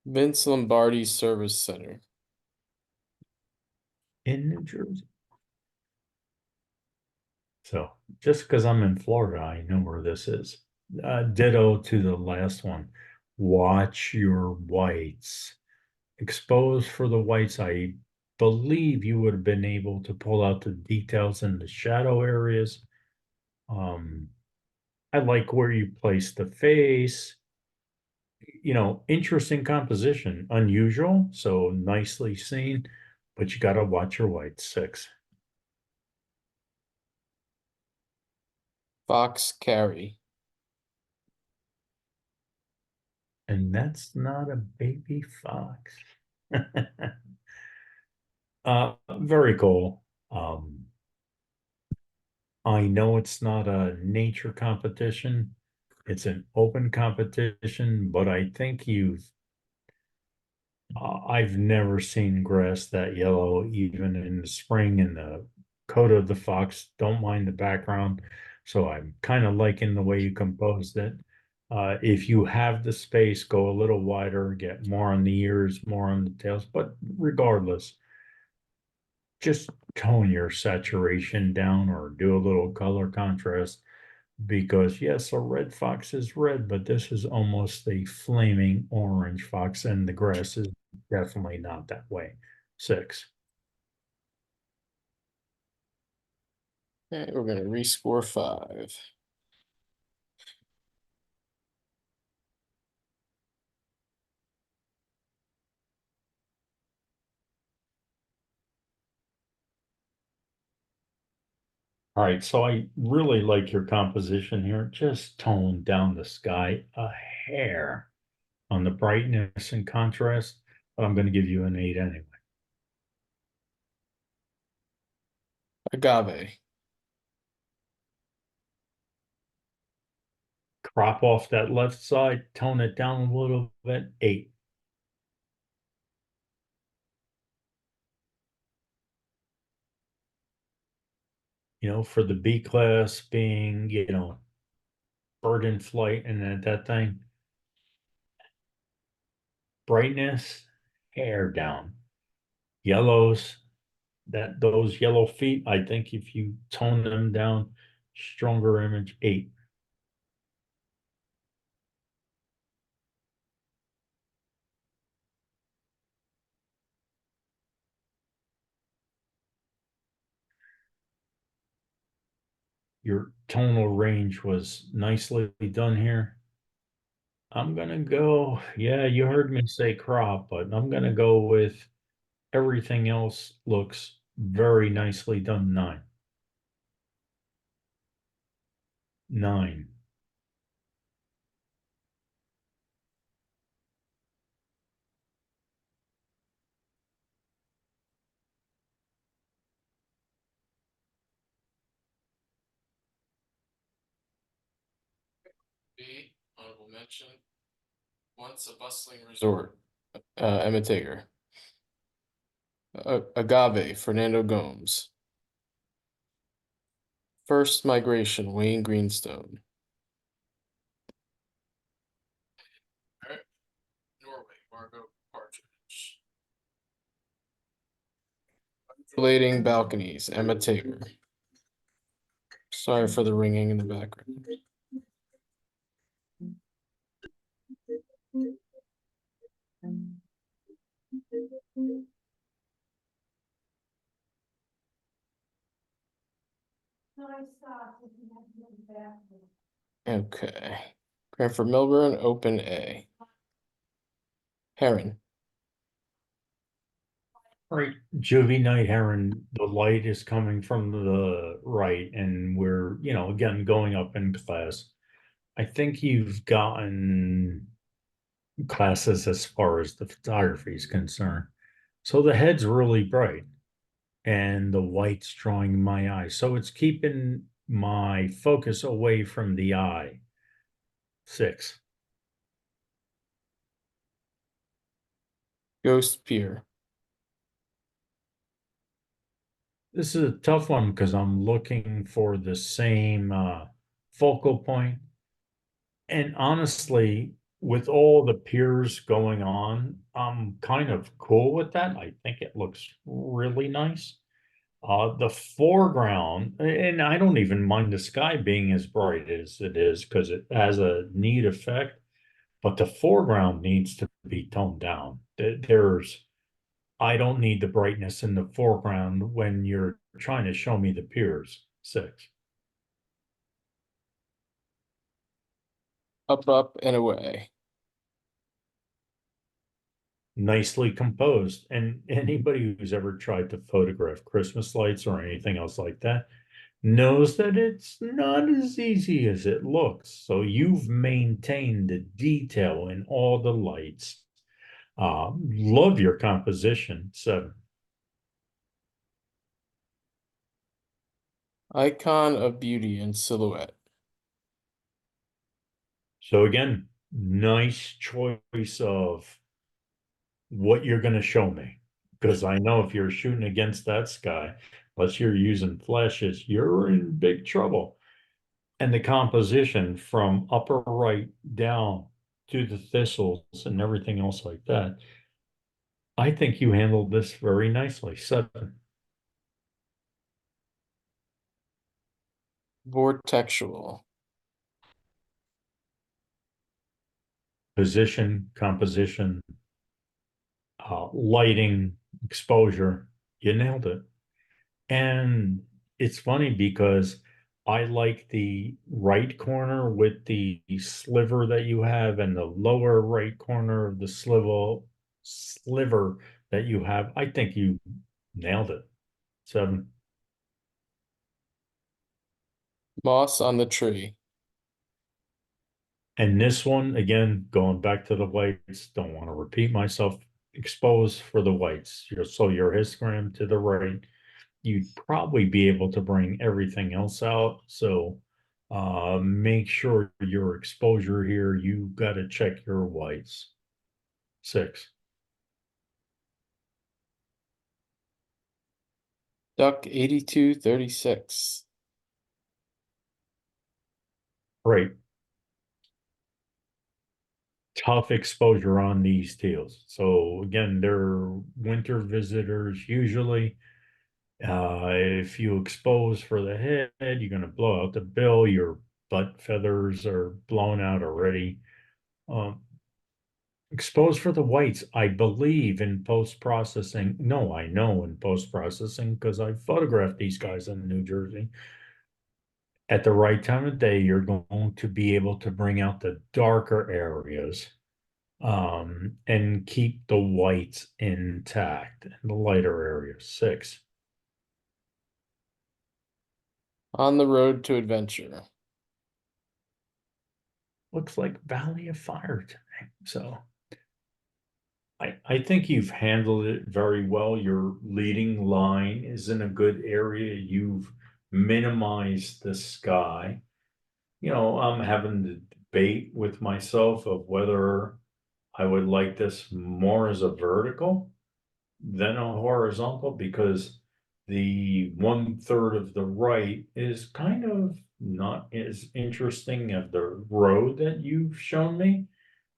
Vince Lombardi Service Center. In New Jersey. So just because I'm in Florida, I know where this is. Ditto to the last one. Watch your whites. Exposed for the whites. I believe you would have been able to pull out the details in the shadow areas. I like where you place the face. You know, interesting composition, unusual, so nicely seen, but you got to watch your whites. 6. Fox Carry. And that's not a baby fox. Very cool. I know it's not a nature competition. It's an open competition, but I think I've never seen grass that yellow, even in the spring, and the coat of the fox don't mind the background. So I'm kind of liking the way you composed it. If you have the space, go a little wider, get more on the ears, more on the tails, but regardless, just tone your saturation down or do a little color contrast, because yes, a red fox is red, but this is almost a flaming orange fox, and the grass is definitely not that way. 6. Okay, we're gonna rescore 5. All right, so I really like your composition here. Just tone down the sky a hair on the brightness and contrast, but I'm going to give you an 8 anyway. Agave. Crop off that left side, tone it down a little bit. 8. You know, for the B class being, you know, bird in flight and that thing, brightness, hair down. Yellows, those yellow feet, I think if you tone them down, stronger image. 8. Your tonal range was nicely done here. I'm gonna go, yeah, you heard me say crop, but I'm gonna go with everything else looks very nicely done. 9. 9. B, honorable mention. Once a bustling resort. Emma Tager. Agave, Fernando Gomes. First Migration, Wayne Greenstone. Norway, Margot Partridge. Undulating Balconies, Emma Tager. Sorry for the ringing in the background. Okay. Cranford-Millburn, Open A. Heron. Right, Juvie Night Heron, the light is coming from the right, and we're, you know, again, going up in class. I think you've gotten classes as far as the photography is concerned. So the head's really bright and the white's drawing my eye. So it's keeping my focus away from the eye. 6. Ghost Pier. This is a tough one because I'm looking for the same focal point. And honestly, with all the piers going on, I'm kind of cool with that. I think it looks really nice. The foreground, and I don't even mind the sky being as bright as it is because it has a neat effect, but the foreground needs to be toned down. I don't need the brightness in the foreground when you're trying to show me the piers. 6. Up, and away. Nicely composed. And anybody who's ever tried to photograph Christmas lights or anything else like that knows that it's not as easy as it looks. So you've maintained the detail in all the lights. Love your composition. 7. Icon of beauty and silhouette. So again, nice choice of what you're going to show me. Because I know if you're shooting against that sky, unless you're using flashes, you're in big trouble. And the composition from upper right down to the thistles and everything else like that, I think you handled this very nicely. 7. Vortexual. Position, composition, lighting, exposure, you nailed it. And it's funny because I like the right corner with the sliver that you have and the lower right corner of the sliver that you have. I think you nailed it. 7. Moss on the tree. And this one, again, going back to the whites, don't want to repeat myself, exposed for the whites. So your histogram to the right, you'd probably be able to bring everything else out. So make sure your exposure here, you got to check your whites. 6. Duck 8236. Great. Tough exposure on these teals. So again, they're winter visitors usually. If you expose for the head, you're going to blow out the bill. Your butt feathers are blown out already. Expose for the whites, I believe in post-processing. No, I know in post-processing because I photographed these guys in New Jersey. At the right time of day, you're going to be able to bring out the darker areas and keep the whites intact in the lighter areas. 6. On the road to adventure. Looks like Valley of Fire to me. So I think you've handled it very well. Your leading line is in a good area. You've minimized the sky. I'm having the debate with myself of whether I would like this more as a vertical than a horizontal because the 1/3 of the right is kind of not as interesting as the road that you've shown me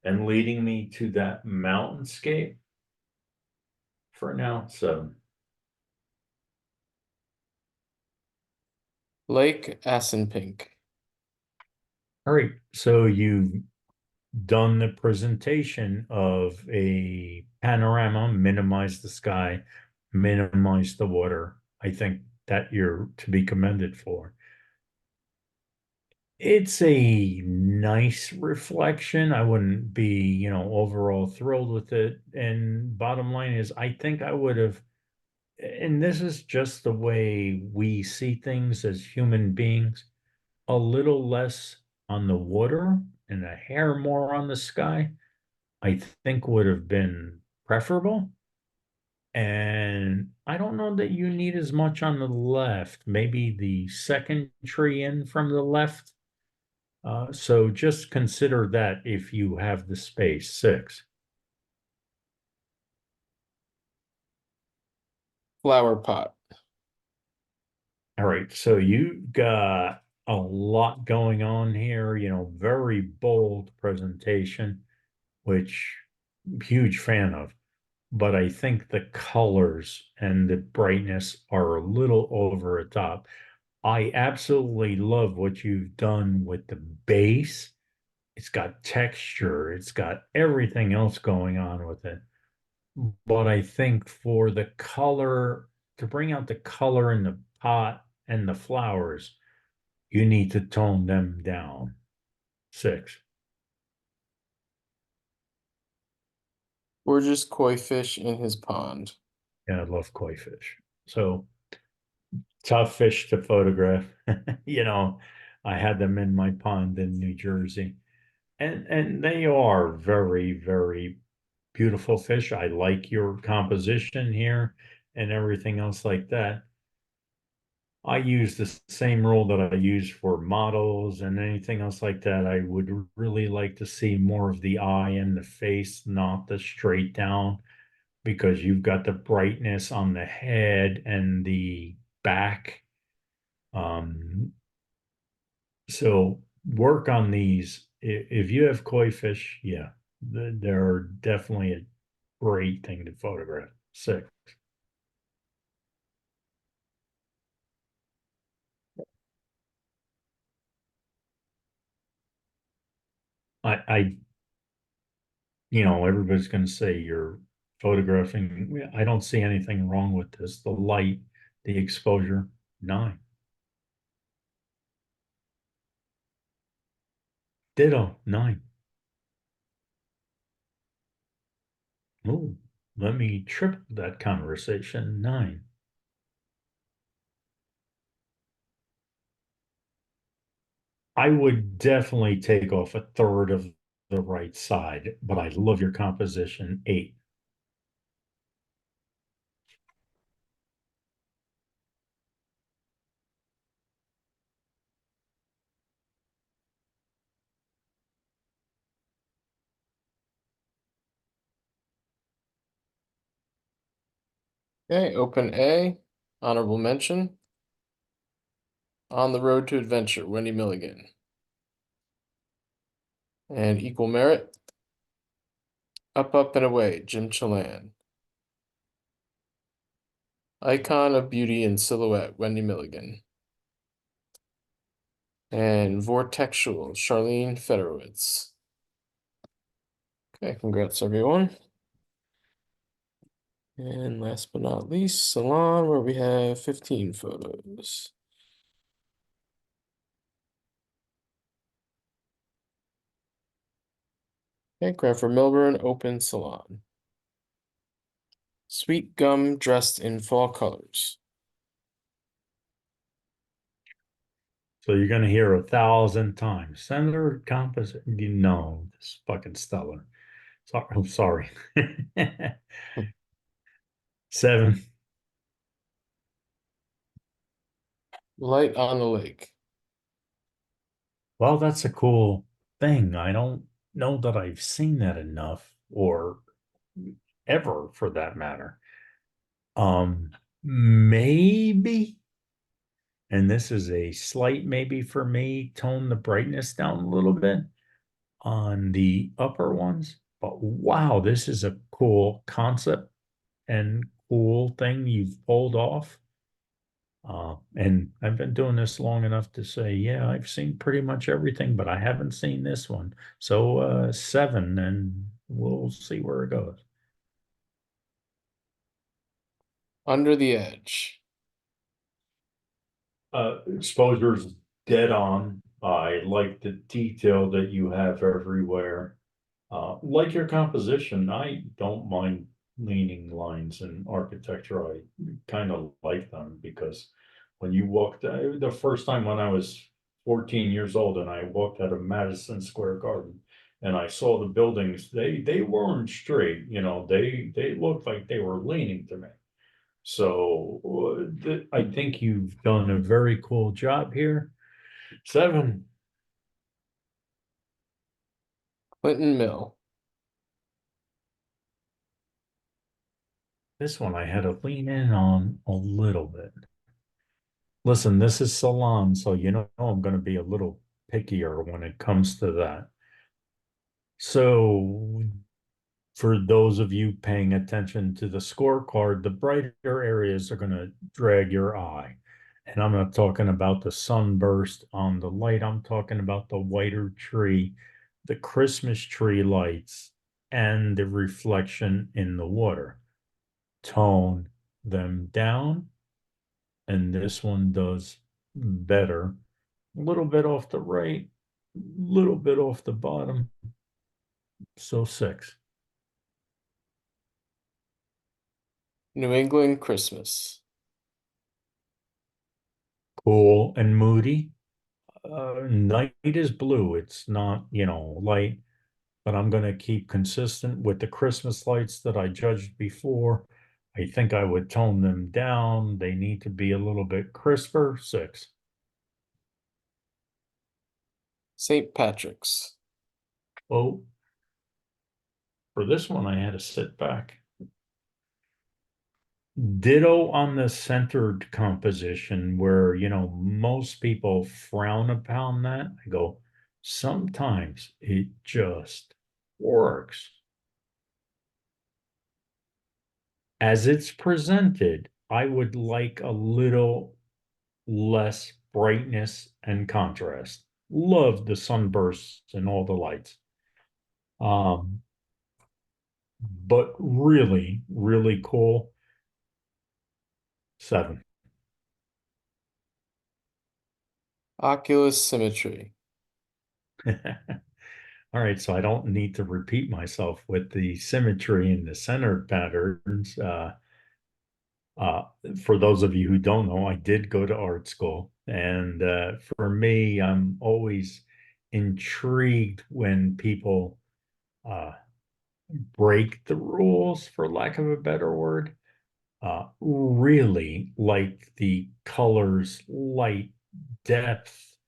and leading me to that mountainscape for now. So Lake Assunpink. all right, so you've done the presentation of a panorama, minimize the sky, minimize the water. I think that you're to be commended for. It's a nice reflection. I wouldn't be, overall thrilled with it. And bottom line is, I think I would have, and this is just the way we see things as human beings, a little less on the water and a hair more on the sky, I think would have been preferable. And I don't know that you need as much on the left, maybe the second tree in from the left. So just consider that if you have the space, 6. Flower pot. All right, so you got a lot going on here, very bold presentation, which I'm huge fan of. But I think the colors and the brightness are a little over the top. I absolutely love what you've done with the base. It's got texture, it's got everything else going on with it. But I think for the color, to bring out the color in the pot and the flowers, you need to tone them down. 6. Gorgeous koi fish in his pond. Yeah, I love koi fish. So tough fish to photograph. I had them in my pond in New Jersey. And they are very, very beautiful fish. I like your composition here and everything else like that. I use the same rule that I use for models and anything else like that. I would really like to see more of the eye and the face, not the straight down, because you've got the brightness on the head and the back. So work on these. If you have koi fish, yeah, they're definitely a great thing to photograph. 6. I everybody's going to say you're photographing. I don't see anything wrong with this. The light, the exposure, 9. Ditto, 9. Oh, let me triple that conversation, 9. I would definitely take off a third of the right side, but I love your composition, 8. Okay, open A, honorable mention. On the Road to Adventure, Wendy Milligan. And equal merit. Up, Up and Away, Jim Chelan. Icon of Beauty and Silhouette, Wendy Milligan. And Vortexual, Charlene Federowitz. Okay, congrats everyone. And last but not least, Salon, where we have 15 photos. Okay, Cranford-Millburn Open Salon. Sweet gum dressed in fall colors. So you're going to hear 1,000 times. Senator composite, it's fucking stellar. Sorry, I'm sorry. 7. Light on the Lake. Well, that's a cool thing. I don't know that I've seen that enough, or ever for that matter. Maybe, and this is a slight maybe for me, tone the brightness down a little bit on the upper ones. But wow, this is a cool concept and cool thing you've pulled off. And I've been doing this long enough to say, yeah, I've seen pretty much everything, but I haven't seen this one. So 7, and we'll see where it goes. Under the Edge. Exposure's dead on. I like the detail that you have everywhere. Like your composition, I don't mind leaning lines in architecture. I kind of like them because when you walked, the first time when I was 14 years old and I walked out of Madison Square Garden, and I saw the buildings, they weren't straight, you know, they looked like they were leaning to me. So I think you've done a very cool job here. 7. Clinton Mill. This one I had to lean in on a little bit. Listen, this is salon, so you know I'm going to be a little pickier when it comes to that. So for those of you paying attention to the scorecard, the brighter areas are going to drag your eye. And I'm not talking about the sunburst on the light. I'm talking about the whiter tree, the Christmas tree lights, and the reflection in the water. Tone them down. And this one does better. A little bit off the right, a little bit off the bottom. So 6. New England Christmas. Cool and moody. Night is blue. It's not, you know, light, but I'm going to keep consistent with the Christmas lights that I judged before. I think I would tone them down. They need to be a little bit crisper. 6. St. Patrick's. Oh, for this one, I had to sit back. Ditto on the centered composition where, you know, most people frown upon that. I go, sometimes it just works. As it's presented, I would like a little less brightness and contrast. Love the sunbursts and all the lights. But really, really cool. 7. Oculus Symmetry. All right, so I don't need to repeat myself with the symmetry and the centered patterns. For those of you who don't know, I did go to art school, and for me, I'm always intrigued when people break the rules, for lack of a better word. Really like the colors, light, depth,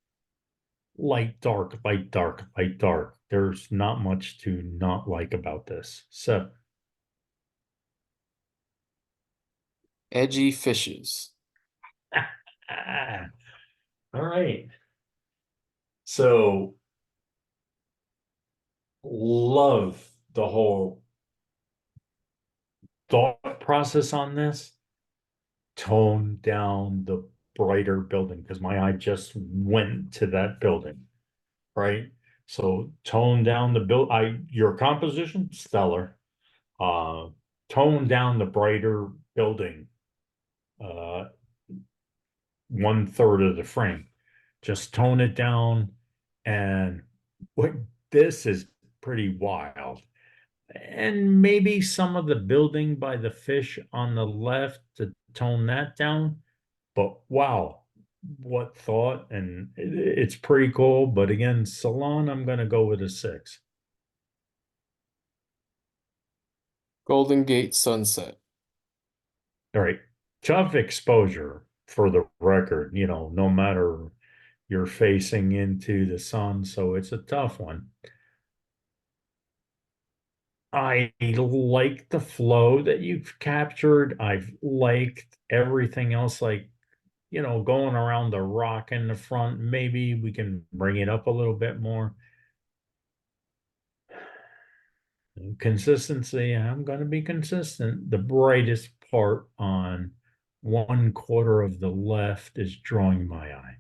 light, dark, light, dark, light, dark. There's not much to not like about this. 7. Edgy Fishes. All right. So love the whole thought process on this. Tone down the brighter building because my eye just went to that building, right? So tone down the your composition, stellar. Tone down the brighter building. 1/3 of the frame. Just tone it down. And what this is pretty wild. And maybe some of the building by the fish on the left to tone that down. But wow, what thought. And it's pretty cool. But again, salon, I'm going to go with a 6. Golden Gate Sunset. All right. Tough exposure for the record, you know, no matter you're facing into the sun. So it's a tough one. I like the flow that you've captured. I've liked everything else, like, you know, going around the rock in the front. Maybe we can bring it up a little bit more. Consistency, I'm going to be consistent. The brightest part on 1/4 of the left is drawing my eye.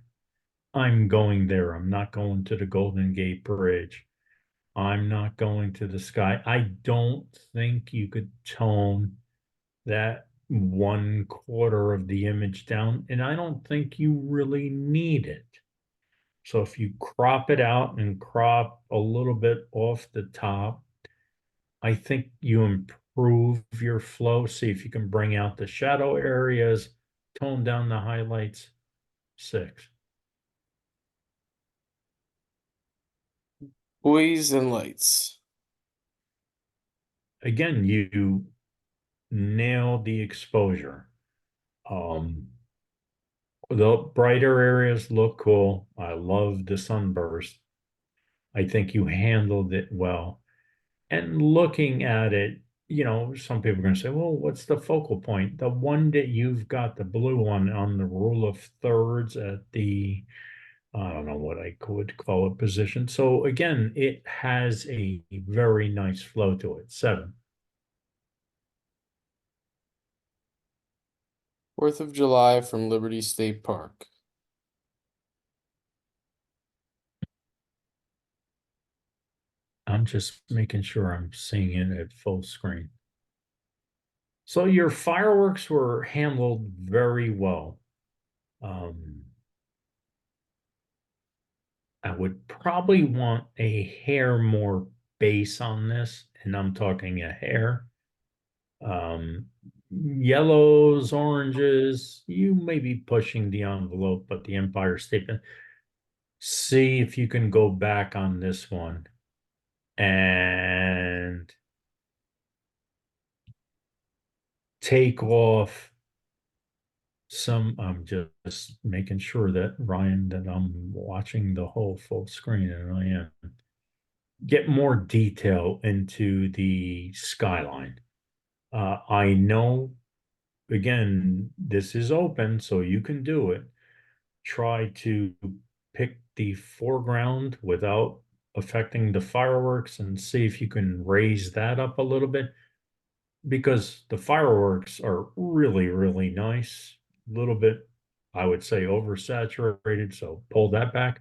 I'm going there. I'm not going to the Golden Gate Bridge. I'm not going to the sky. I don't think you could tone that 1/4 of the image down, and I don't think you really need it. So if you crop it out and crop a little bit off the top, I think you improve your flow. See if you can bring out the shadow areas, tone down the highlights. 6. Buoys and lights. Again, you nailed the exposure. The brighter areas look cool. I love the sunburst. I think you handled it well. And looking at it, some people are going to say, well, what's the focal point? The one that you've got, the blue one on the rule of thirds at the, I don't know what I could call it, position. So again, it has a very nice flow to it. 7. 4th of July from Liberty State Park. I'm just making sure I'm seeing it at full screen. So your fireworks were handled very well. I would probably want a hair more base on this, and I'm talking a hair. Yellows, oranges, you may be pushing the envelope, but the Empire State. See if you can go back on this one and take off some. I'm just making sure that, Ryan, that I'm watching the whole full screen, and I am. Get more detail into the skyline. I know, again, this is open, so you can do it. Try to pick the foreground without affecting the fireworks and see if you can raise that up a little bit, because the fireworks are really, really nice. A little bit, I would say, oversaturated, so pull that back.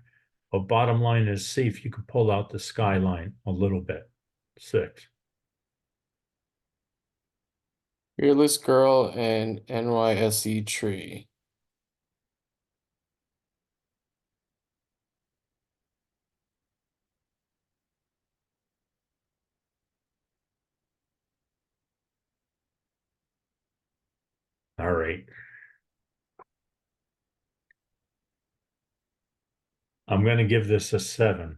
But bottom line is, see if you can pull out the skyline a little bit. 6. Fearless Girl and NYSE Tree. All right. I'm going to give this a 7,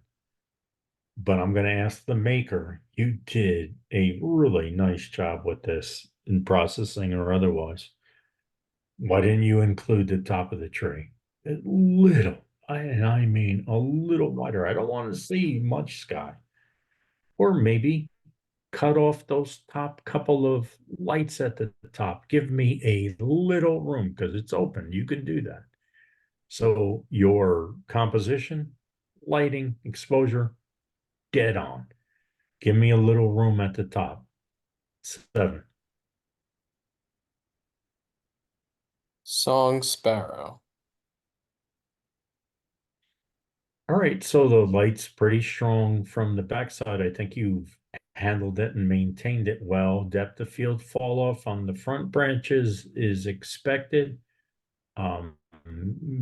but I'm going to ask the maker. You did a really nice job with this in processing or otherwise. Why didn't you include the top of the tree? A little, and I mean a little wider. I don't want to see much sky. Or maybe cut off those top couple of lights at the top. Give me a little room because it's open. You can do that. So your composition, lighting, exposure, dead on. Give me a little room at the top. 7. Song Sparrow. All right, so the light's pretty strong from the backside. I think you've handled it and maintained it well. Depth of field fall off on the front branches is expected.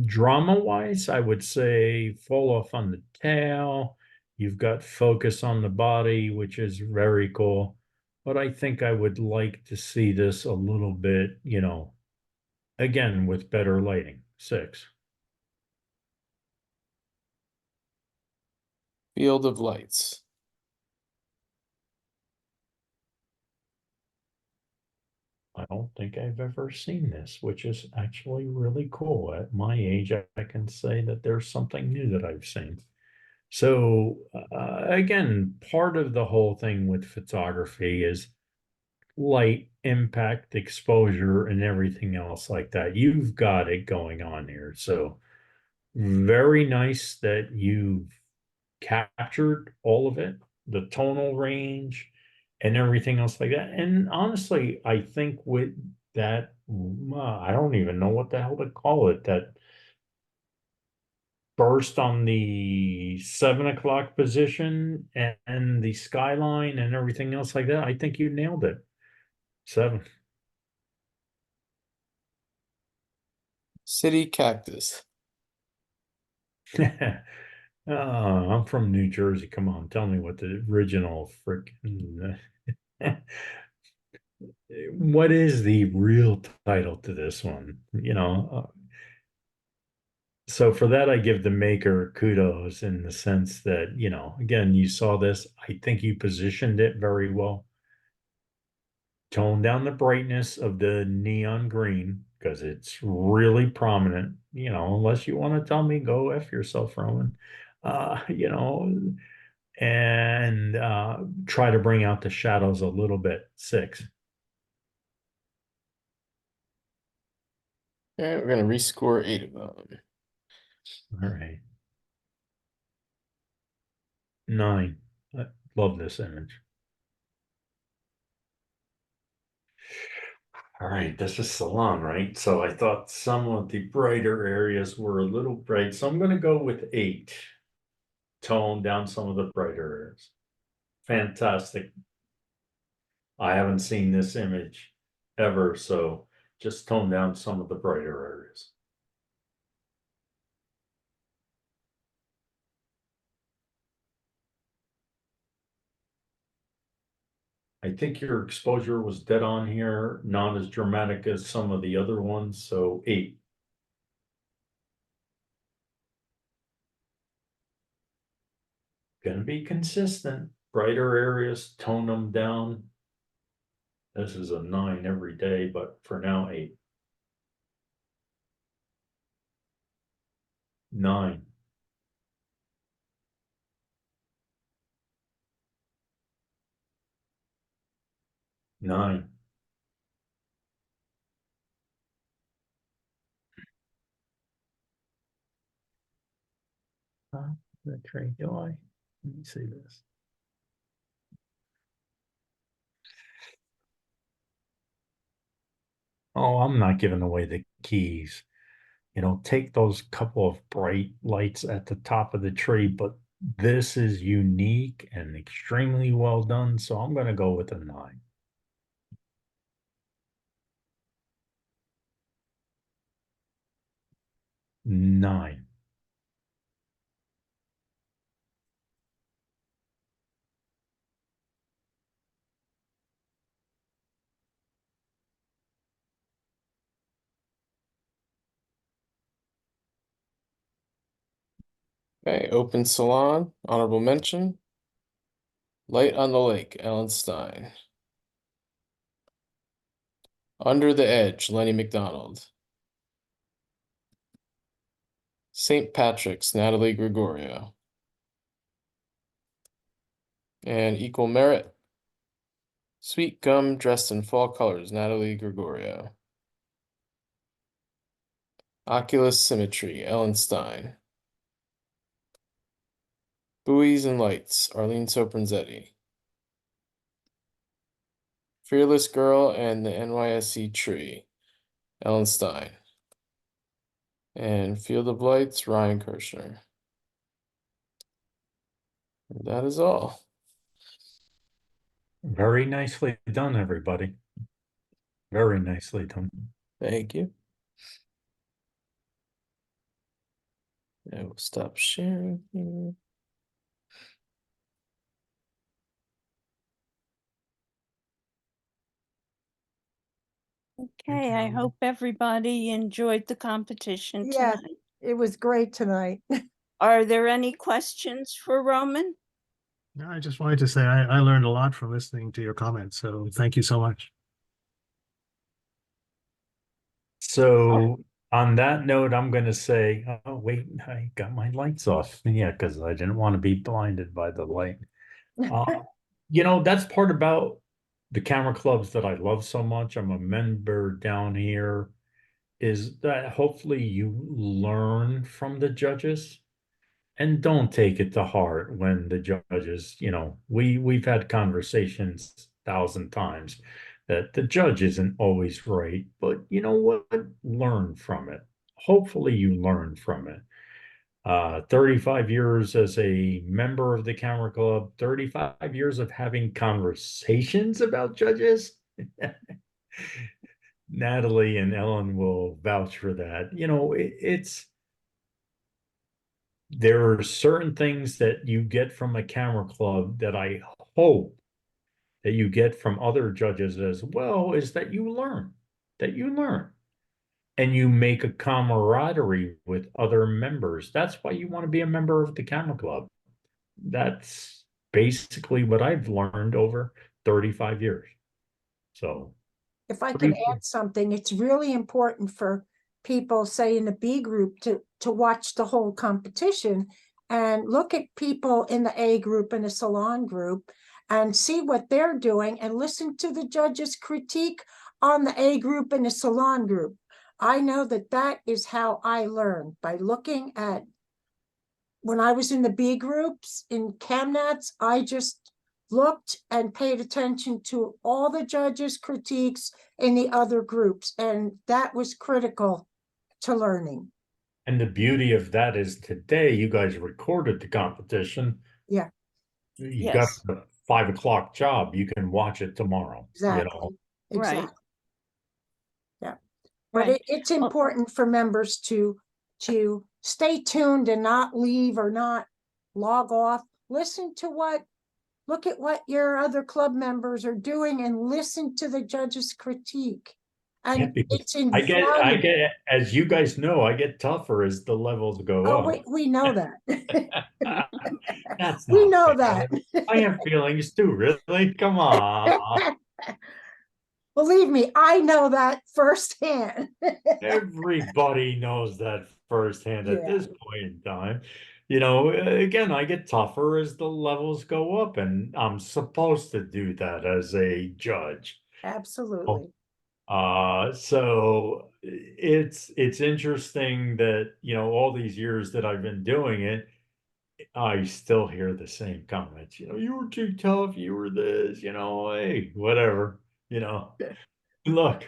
Drama wise, I would say fall off on the tail. You've got focus on the body, which is very cool. But I think I would like to see this a little bit, again, with better lighting. 6. Field of Lights. I don't think I've ever seen this, which is actually really cool. At my age, I can say that there's something new that I've seen. So, again, part of the whole thing with photography is light, impact, exposure, and everything else like that. You've got it going on here. So, very nice that you've captured all of it, the tonal range and everything else like that. And honestly, I think with that, I don't even know what the hell to call it, that burst on the 7 o'clock position and the skyline and everything else like that, I think you nailed it. 7. City Cactus. I'm from New Jersey. Come on, tell me what the original freaking what is the real title to this one? So for that, I give the maker kudos in the sense that, again, you saw this. I think you positioned it very well. Tone down the brightness of the neon green because it's really prominent, unless you want to tell me go F yourself, Roman. Uh, you know, and try to bring out the shadows a little bit. 6. All right, we're gonna rescore 8 of them. All right. 9. I love this image. All right, this is salon, right? So I thought some of the brighter areas were a little bright, so I'm going to go with 8. Tone down some of the brighter areas. Fantastic. I haven't seen this image ever, so just tone down some of the brighter areas. I think your exposure was dead on here, not as dramatic as some of the other ones, so 8. Gonna be consistent. Brighter areas, tone them down. This is a 9 every day, but for now, 8. 9. 9. The tree, do I? Let me see this. Oh, I'm not giving away the keys. Take those couple of bright lights at the top of the tree, but this is unique and extremely well done, so I'm going to go with a 9. 9. Okay, open salon, honorable mention. Light on the Lake, Ellen Stein. Under the Edge, Lenny McDonald. St. Patrick's, Natalie Gregorio. And Equal Merit. Sweet Gum Dressed in Fall Colors, Natalie Gregorio. Oculus Symmetry, Ellen Stein. Buoys and Lights, Arlene Sopranzetti. Fearless Girl and the NYSC Tree, Ellen Stein. And Field of Lights, Ryan Kirshner. And that is all. Very nicely done, everybody. Very nicely done. Thank you. I will stop sharing here. Okay, I hope everybody enjoyed the competition Yeah. tonight. It was great tonight. Are there any questions for Roman? No, I just wanted to say I learned a lot from listening to your comments, so thank you so much. So on that note, I'm going to say, oh, wait, I got my lights off. Yeah, because I didn't want to be blinded by the light. That's part about the camera clubs that I love so much. I'm a member down here, is that hopefully you learn from the judges and don't take it to heart when the judges, we've had conversations 1,000 times that the judge isn't always right, but you know what? Learn from it. Hopefully you learn from it. 35 years as a member of the camera club, 35 years of having conversations about judges. Natalie and Ellen will vouch for that. There are certain things that you get from a camera club that I hope that you get from other judges as well, is that you learn. and you make a camaraderie with other members. That's why you want to be a member of the Camera Club. That's basically what I've learned over 35 years. So If I could pretty- add something, it's really important for people, say in the B group, to watch the whole competition and look at people in the A group and the salon group and see what they're doing and listen to the judges' critique on the A group and the salon group. I know that that is how I learned, by looking at, when I was in the B groups in CamNats, I just looked and paid attention to all the judges' critiques in the other groups, and that was critical to learning. And the beauty of that is today you guys recorded the competition. Yeah. You got Yes. the 5 o'clock job. You can watch it tomorrow. Exactly. You know, Right. Exactly. Yeah. But Right. it's important for members to stay tuned and not leave or not log off. Listen to look at what your other club members are doing and listen to the judge's critique. Yeah, And because it's I invaluable. get, as you guys know, I get tougher as the levels go Oh, up. we know that. That's We not know fair. that. I have feelings too, really. Come on. Believe me, I know that firsthand. Everybody knows that firsthand at Yeah. this point in time. You know, again, I get tougher as the levels go up, and I'm supposed to do that as a judge. Absolutely. So it's interesting that, you know, all these years that I've been doing it, I still hear the same comments. You know, you were too tough, you were this, you know, hey, whatever, you know. Look,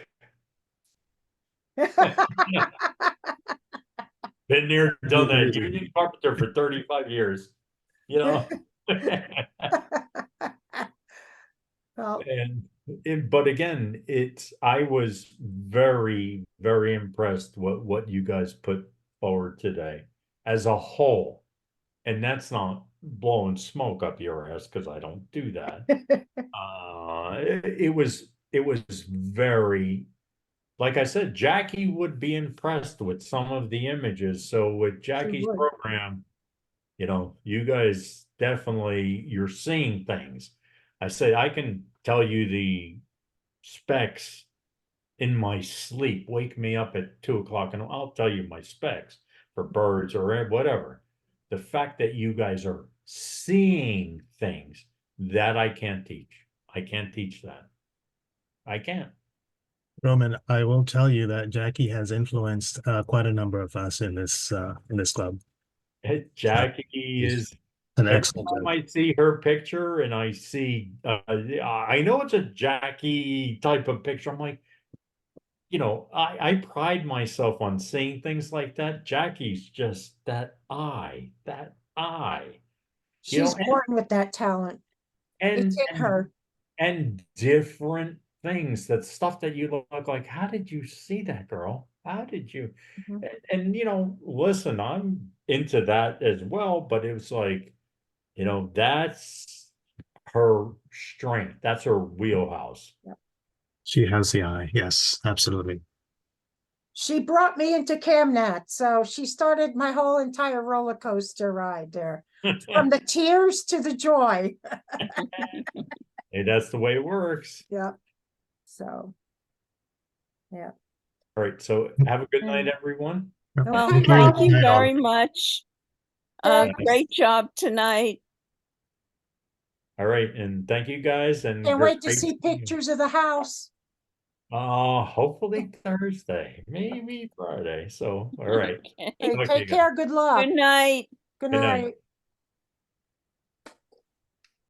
been there, done that. Union carpenter for 35 years, you know. Well, But again, I was very, very impressed what you guys put forward today as a whole. And that's not blowing smoke up your ass, because I don't do that. It was very, like I said, Jackie would be impressed with some of the images. So with Jackie's would. program, you know, you guys definitely, you're seeing things. I say I can tell you the specs in my sleep. Wake me up at 2 o'clock and I'll tell you my specs for birds or whatever. The fact that you guys are seeing things that I can't teach. I can't teach that. I can't. Roman, I will tell you that Jackie has influenced quite a number of us in this club. Jackie is An every excellent time judge. I see her picture and I see, I know it's a Jackie type of picture. I'm like, you know, I pride myself on seeing things like that. Jackie's just that eye. You know, she's born with that talent. and It's in her. and different things. That stuff that you look like, how did you see that, girl? How did you? Mhm. And you know, listen, I'm into that as well, but it was like, you know, that's her strength. That's her wheelhouse. She has the eye. Yes, absolutely. She brought me into CamNat, so she started my whole entire roller coaster ride there, from the tears to the joy. Hey, that's the way it works. Yeah. So, yeah. All right, so have a good night, everyone. Well, Okay, thank Robbie. you very much. Thanks. Great job tonight. All right, and thank you guys. And Can't wait to great see seeing you. pictures of the house. Hopefully Thursday, maybe Friday. So, all right. Okay. Hey, Talk to you take guys. care. Good luck. Good night. Good Good night. night.